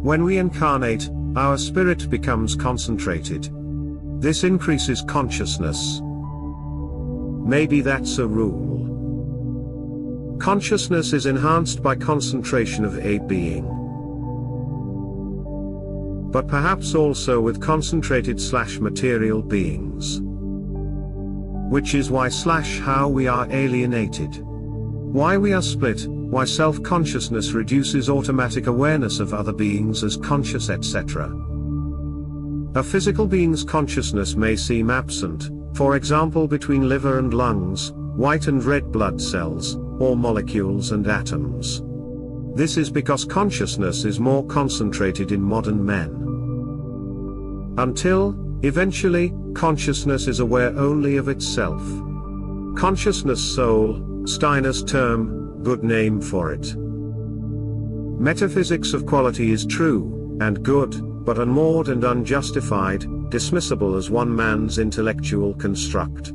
When we incarnate, our spirit becomes concentrated. This increases consciousness. Maybe that's a rule. Consciousness is enhanced by concentration of a being. But perhaps also with concentrated/material beings. Which is why/how we are alienated. Why we are split, why self-consciousness reduces automatic awareness of other beings as conscious etc. A physical being's consciousness may seem absent, for example between liver and lungs, white and red blood cells, or molecules and atoms. This is because consciousness is more concentrated in modern men. Until, eventually, consciousness is aware only of itself. Consciousness soul, Steiner's term, good name for it. Metaphysics of quality is true, and good, but unmoored and unjustified, dismissible as one man's intellectual construct.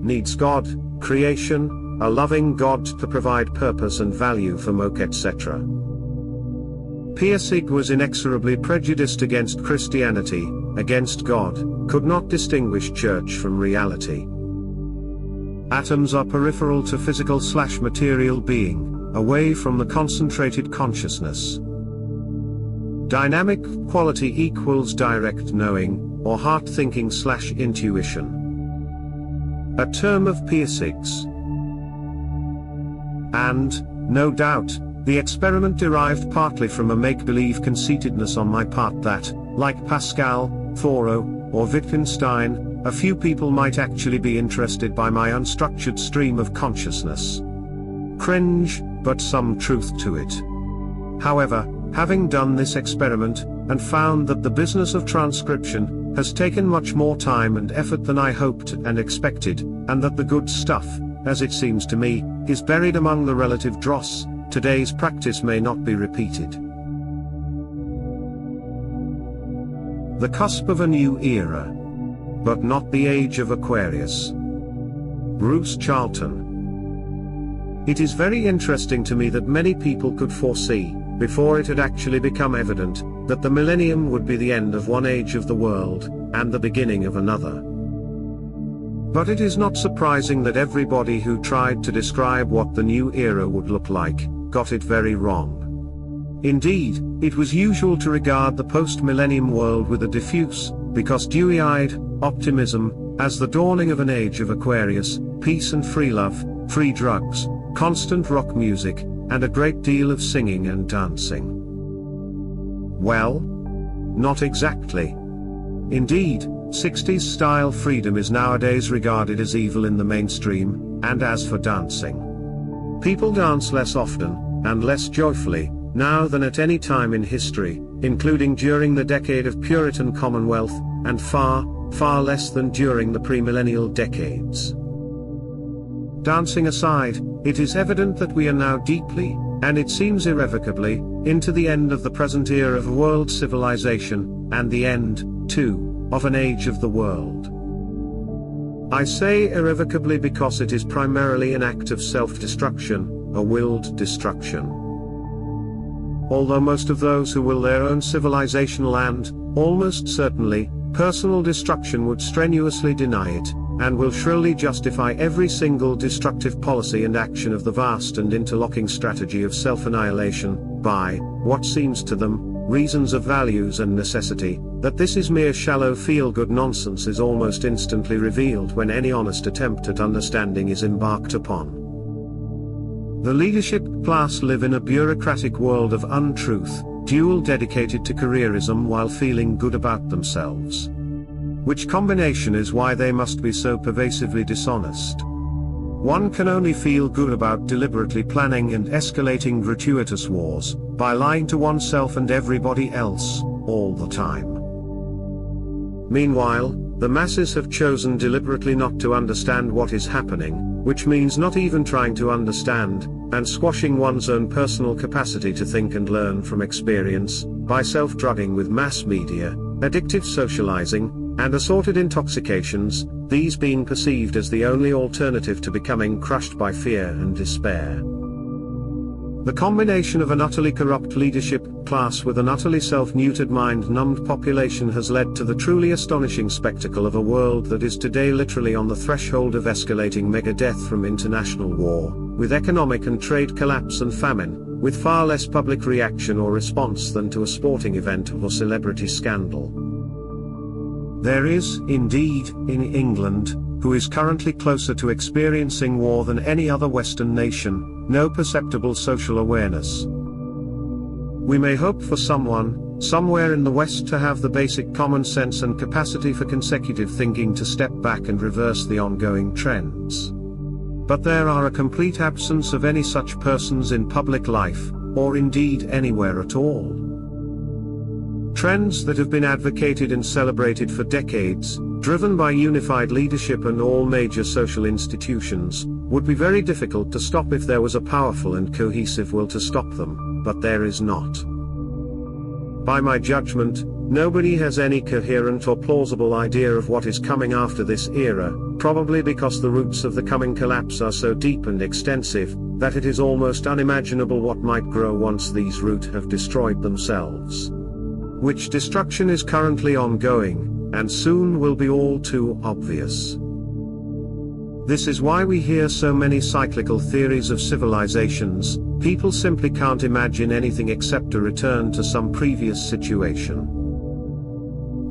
Needs God, creation, a loving God to provide purpose and value for Moke etc. Pirsig was inexorably prejudiced against Christianity, against God, could not distinguish church from reality. Atoms are peripheral to physical/material being, away from the concentrated consciousness. Dynamic quality equals direct knowing, or heart thinking/intuition. A term of Pirsig's. and, no doubt, the experiment derived partly from a make-believe conceitedness on my part that, like Pascal, Thoreau, or Wittgenstein, a few people might actually be interested by my unstructured stream of consciousness. Cringe, but some truth to it. However, having done this experiment, and found that the business of transcription has taken much more time and effort than I hoped and expected, and that the good stuff, as it seems to me, is buried among the relative dross, today's practice may not be repeated. The cusp of a new era. But not the age of Aquarius. Bruce Charlton. It is very interesting to me that many people could foresee, before it had actually become evident, that the millennium would be the end of one age of the world, and the beginning of another. But it is not surprising that everybody who tried to describe what the new era would look like, got it very wrong. Indeed, it was usual to regard the post-millennium world with a diffuse, because dewy-eyed, optimism, as the dawning of an age of Aquarius, peace and free love, free drugs, constant rock music, and a great deal of singing and dancing. Well? Not exactly. Indeed, 60s style freedom is nowadays regarded as evil in the mainstream, and as for dancing. People dance less often, and less joyfully, now than at any time in history, including during the decade of Puritan Commonwealth, and far, far less than during the premillennial decades. Dancing aside, it is evident that we are now deeply, and it seems irrevocably, into the end of the present era of world civilization, and the end, too, of an age of the world. I say irrevocably because it is primarily an act of self-destruction, a willed destruction. Although most of those who will their own civilizational and, almost certainly, personal destruction would strenuously deny it, and will shrilly justify every single destructive policy and action of the vast and interlocking strategy of self-annihilation, by, what seems to them, reasons of values and necessity, that this is mere shallow feel-good nonsense is almost instantly revealed when any honest attempt at understanding is embarked upon. The leadership class live in a bureaucratic world of untruth, dual dedicated to careerism while feeling good about themselves. Which combination is why they must be so pervasively dishonest. One can only feel good about deliberately planning and escalating gratuitous wars, by lying to oneself and everybody else, all the time. Meanwhile, the masses have chosen deliberately not to understand what is happening, which means not even trying to understand, and squashing one's own personal capacity to think and learn from experience, by self-drugging with mass media, addictive socializing, and assorted intoxications, these being perceived as the only alternative to becoming crushed by fear and despair. The combination of an utterly corrupt leadership class with an utterly self-neutered mind-numbed population has led to the truly astonishing spectacle of a world that is today literally on the threshold of escalating mega-death from international war, with economic and trade collapse and famine, with far less public reaction or response than to a sporting event or celebrity scandal. There is, indeed, in England, who is currently closer to experiencing war than any other Western nation, no perceptible social awareness. We may hope for someone, somewhere in the West to have the basic common sense and capacity for consecutive thinking to step back and reverse the ongoing trends. But there are a complete absence of any such persons in public life, or indeed anywhere at all. Trends that have been advocated and celebrated for decades, driven by unified leadership and all major social institutions, would be very difficult to stop if there was a powerful and cohesive will to stop them, but there is not. By my judgment, nobody has any coherent or plausible idea of what is coming after this era, probably because the roots of the coming collapse are so deep and extensive, that it is almost unimaginable what might grow once these roots have destroyed themselves. Which destruction is currently ongoing, and soon will be all too obvious. This is why we hear so many cyclical theories of civilizations. People simply can't imagine anything except a return to some previous situation.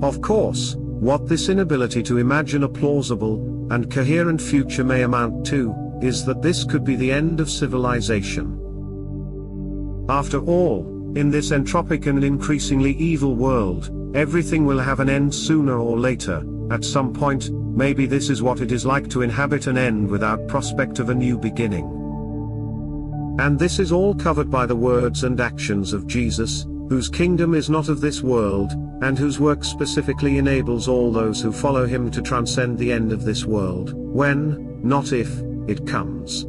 Of course, what this inability to imagine a plausible and coherent future may amount to, is that this could be the end of civilization. After all, in this entropic and increasingly evil world, everything will have an end sooner or later. At some point, maybe this is what it is like to inhabit an end without prospect of a new beginning. And this is all covered by the words and actions of Jesus, whose kingdom is not of this world, and whose work specifically enables all those who follow him to transcend the end of this world, when, not if, it comes.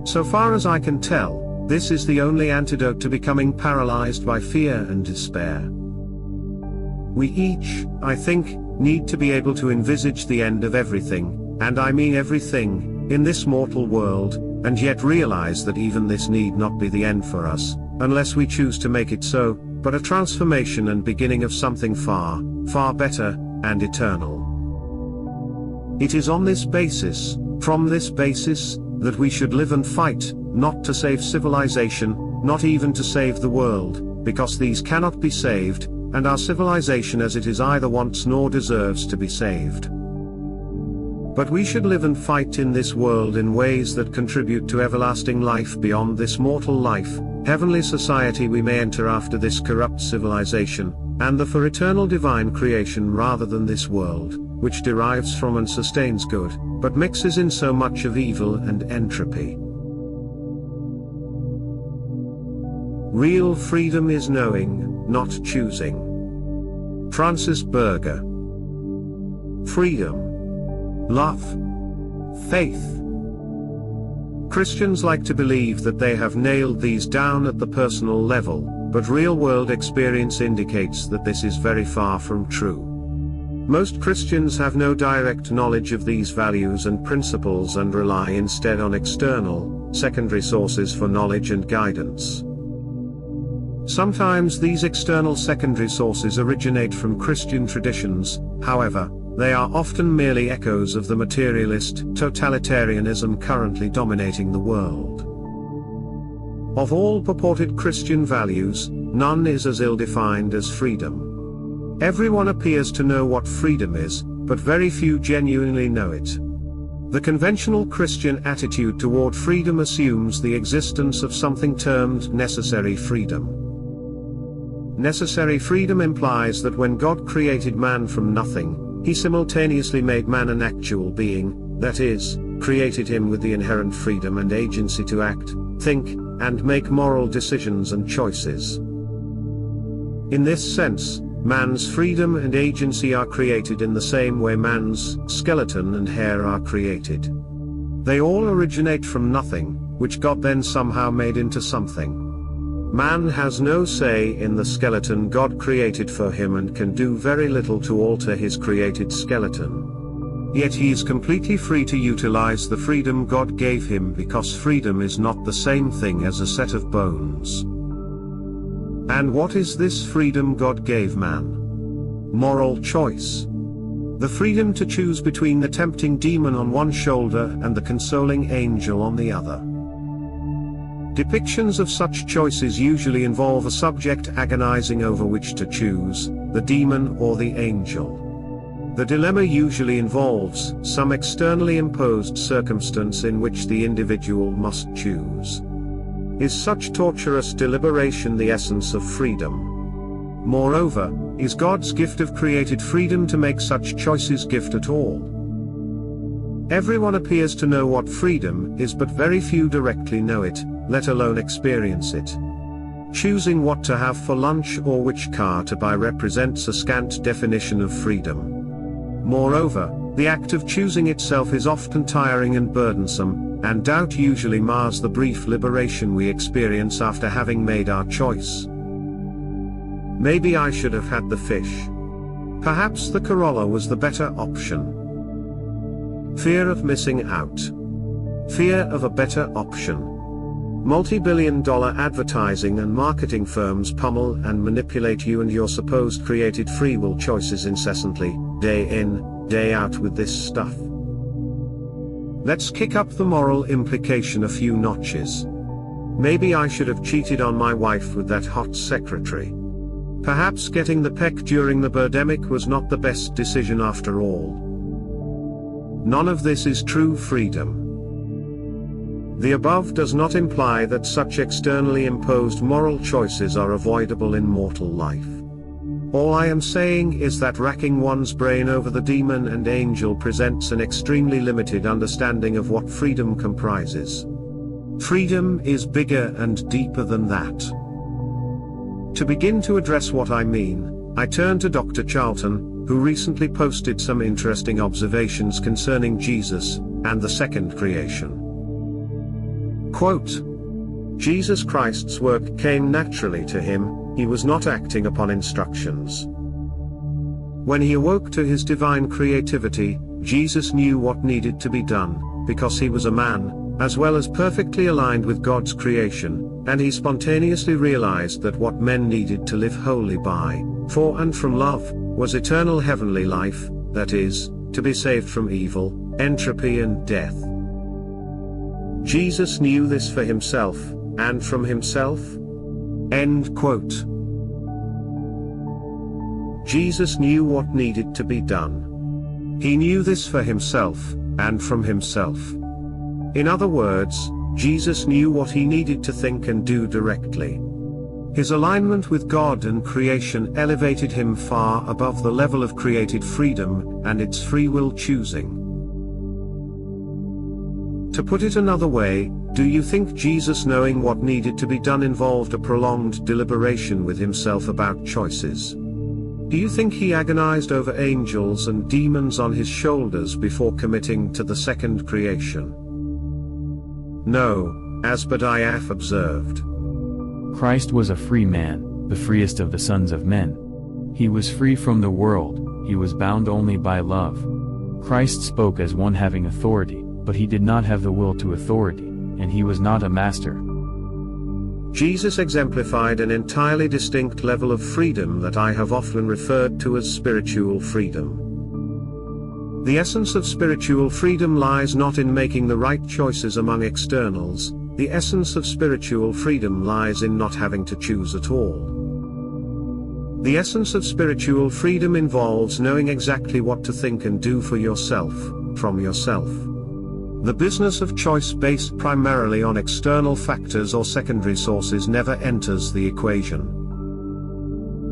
So far as I can tell, this is the only antidote to becoming paralyzed by fear and despair. We each, I think, need to be able to envisage the end of everything, and I mean everything, in this mortal world, and yet realize that even this need not be the end for us, unless we choose to make it so, but a transformation and beginning of something far, far better, and eternal. It is on this basis, from this basis, that we should live and fight, not to save civilization, not even to save the world, because these cannot be saved, and our civilization as it is either wants nor deserves to be saved. But we should live and fight in this world in ways that contribute to everlasting life beyond this mortal life, heavenly society we may enter after this corrupt civilization, and the for eternal divine creation rather than this world, which derives from and sustains good, but mixes in so much of evil and entropy. Real freedom is knowing, not choosing. Francis Berger. Freedom. Love. Faith. Christians like to believe that they have nailed these down at the personal level, but real-world experience indicates that this is very far from true. Most Christians have no direct knowledge of these values and principles and rely instead on external, secondary sources for knowledge and guidance. Sometimes these external secondary sources originate from Christian traditions, however, they are often merely echoes of the materialist totalitarianism currently dominating the world. Of all purported Christian values, none is as ill-defined as freedom. Everyone appears to know what freedom is, but very few genuinely know it. The conventional Christian attitude toward freedom assumes the existence of something termed necessary freedom. Necessary freedom implies that when God created man from nothing, he simultaneously made man an actual being, that is, created him with the inherent freedom and agency to act, think, and make moral decisions and choices. In this sense, man's freedom and agency are created in the same way man's skeleton and hair are created. They all originate from nothing, which God then somehow made into something. Man has no say in the skeleton God created for him and can do very little to alter his created skeleton. Yet he is completely free to utilize the freedom God gave him because freedom is not the same thing as a set of bones. And what is this freedom God gave man? Moral choice. The freedom to choose between the tempting demon on one shoulder and the consoling angel on the other. Depictions of such choices usually involve a subject agonizing over which to choose, the demon or the angel. The dilemma usually involves some externally imposed circumstance in which the individual must choose. Is such torturous deliberation the essence of freedom? Moreover, is God's gift of created freedom to make such choices gift at all? Everyone appears to know what freedom is, but very few directly know it, let alone experience it. Choosing what to have for lunch or which car to buy represents a scant definition of freedom. Moreover, the act of choosing itself is often tiring and burdensome, and doubt usually mars the brief liberation we experience after having made our choice. Maybe I should have had the fish. Perhaps the Corolla was the better option. Fear of missing out. Fear of a better option. Multi-billion-dollar advertising and marketing firms pummel and manipulate you and your supposed created free will choices incessantly, day in, day out with this stuff. Let's kick up the moral implication a few notches. Maybe I should have cheated on my wife with that hot secretary. Perhaps getting the peck during the birdemic was not the best decision after all. None of this is true freedom. The above does not imply that such externally imposed moral choices are avoidable in mortal life. All I am saying is that racking one's brain over the demon and angel presents an extremely limited understanding of what freedom comprises. Freedom is bigger and deeper than that. To begin to address what I mean, I turn to Dr. Charlton, who recently posted some interesting observations concerning Jesus and the second creation. Quote, Jesus Christ's work came naturally to him, he was not acting upon instructions. When he awoke to his divine creativity, Jesus knew what needed to be done, because he was a man, as well as perfectly aligned with God's creation, and he spontaneously realized that what men needed to live wholly by, for and from love, was eternal heavenly life, that is, to be saved from evil, entropy and death. Jesus knew this for himself, and from himself? End quote. Jesus knew what needed to be done. He knew this for himself, and from himself. In other words, Jesus knew what he needed to think and do directly. His alignment with God and creation elevated him far above the level of created freedom and its free will choosing. To put it another way, do you think Jesus knowing what needed to be done involved a prolonged deliberation with himself about choices? Do you think he agonized over angels and demons on his shoulders before committing to the second creation? No, as Badiah observed. Christ was a free man, the freest of the sons of men. He was free from the world, he was bound only by love. Christ spoke as one having authority, but he did not have the will to authority, and he was not a master. Jesus exemplified an entirely distinct level of freedom that I have often referred to as spiritual freedom. The essence of spiritual freedom lies not in making the right choices among externals, the essence of spiritual freedom lies in not having to choose at all. The essence of spiritual freedom involves knowing exactly what to think and do for yourself, from yourself. The business of choice based primarily on external factors or secondary sources never enters the equation.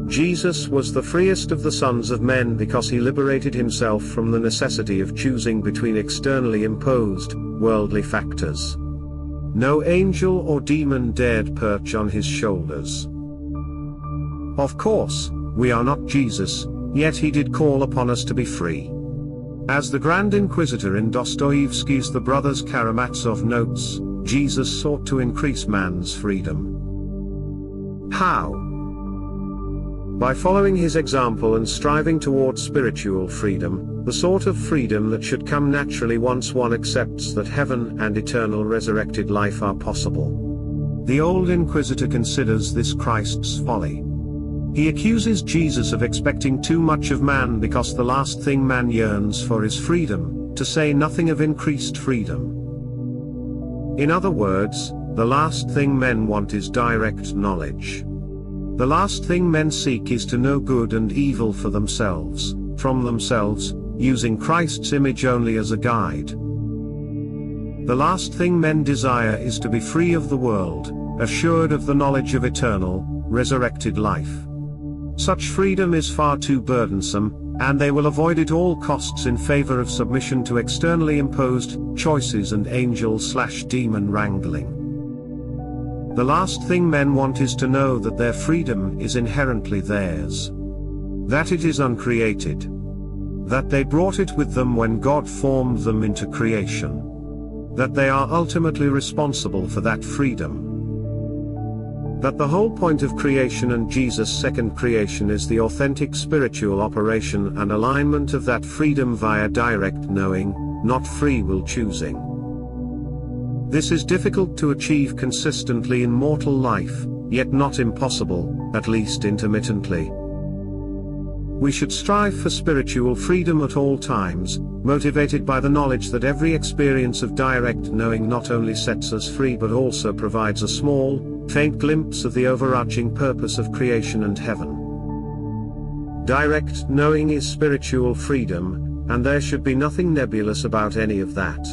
Jesus was the freest of the sons of men because he liberated himself from the necessity of choosing between externally imposed, worldly factors. No angel or demon dared perch on his shoulders. Of course, we are not Jesus, yet he did call upon us to be free. As the Grand Inquisitor in Dostoevsky's The Brothers Karamazov notes, Jesus sought to increase man's freedom. How? By following his example and striving toward spiritual freedom, the sort of freedom that should come naturally once one accepts that heaven and eternal resurrected life are possible. The old Inquisitor considers this Christ's folly. He accuses Jesus of expecting too much of man because the last thing man yearns for is freedom, to say nothing of increased freedom. In other words, the last thing men want is direct knowledge. The last thing men seek is to know good and evil for themselves, from themselves, using Christ's image only as a guide. The last thing men desire is to be free of the world, assured of the knowledge of eternal, resurrected life. Such freedom is far too burdensome, and they will avoid at all costs in favor of submission to externally imposed choices and angel/demon wrangling. The last thing men want is to know that their freedom is inherently theirs. That it is uncreated. That they brought it with them when God formed them into creation. That they are ultimately responsible for that freedom. That the whole point of creation and Jesus' second creation is the authentic spiritual operation and alignment of that freedom via direct knowing, not free will choosing. This is difficult to achieve consistently in mortal life, yet not impossible, at least intermittently. We should strive for spiritual freedom at all times, motivated by the knowledge that every experience of direct knowing not only sets us free but also provides a small, faint glimpse of the overarching purpose of creation and heaven. Direct knowing is spiritual freedom, and there should be nothing nebulous about any of that.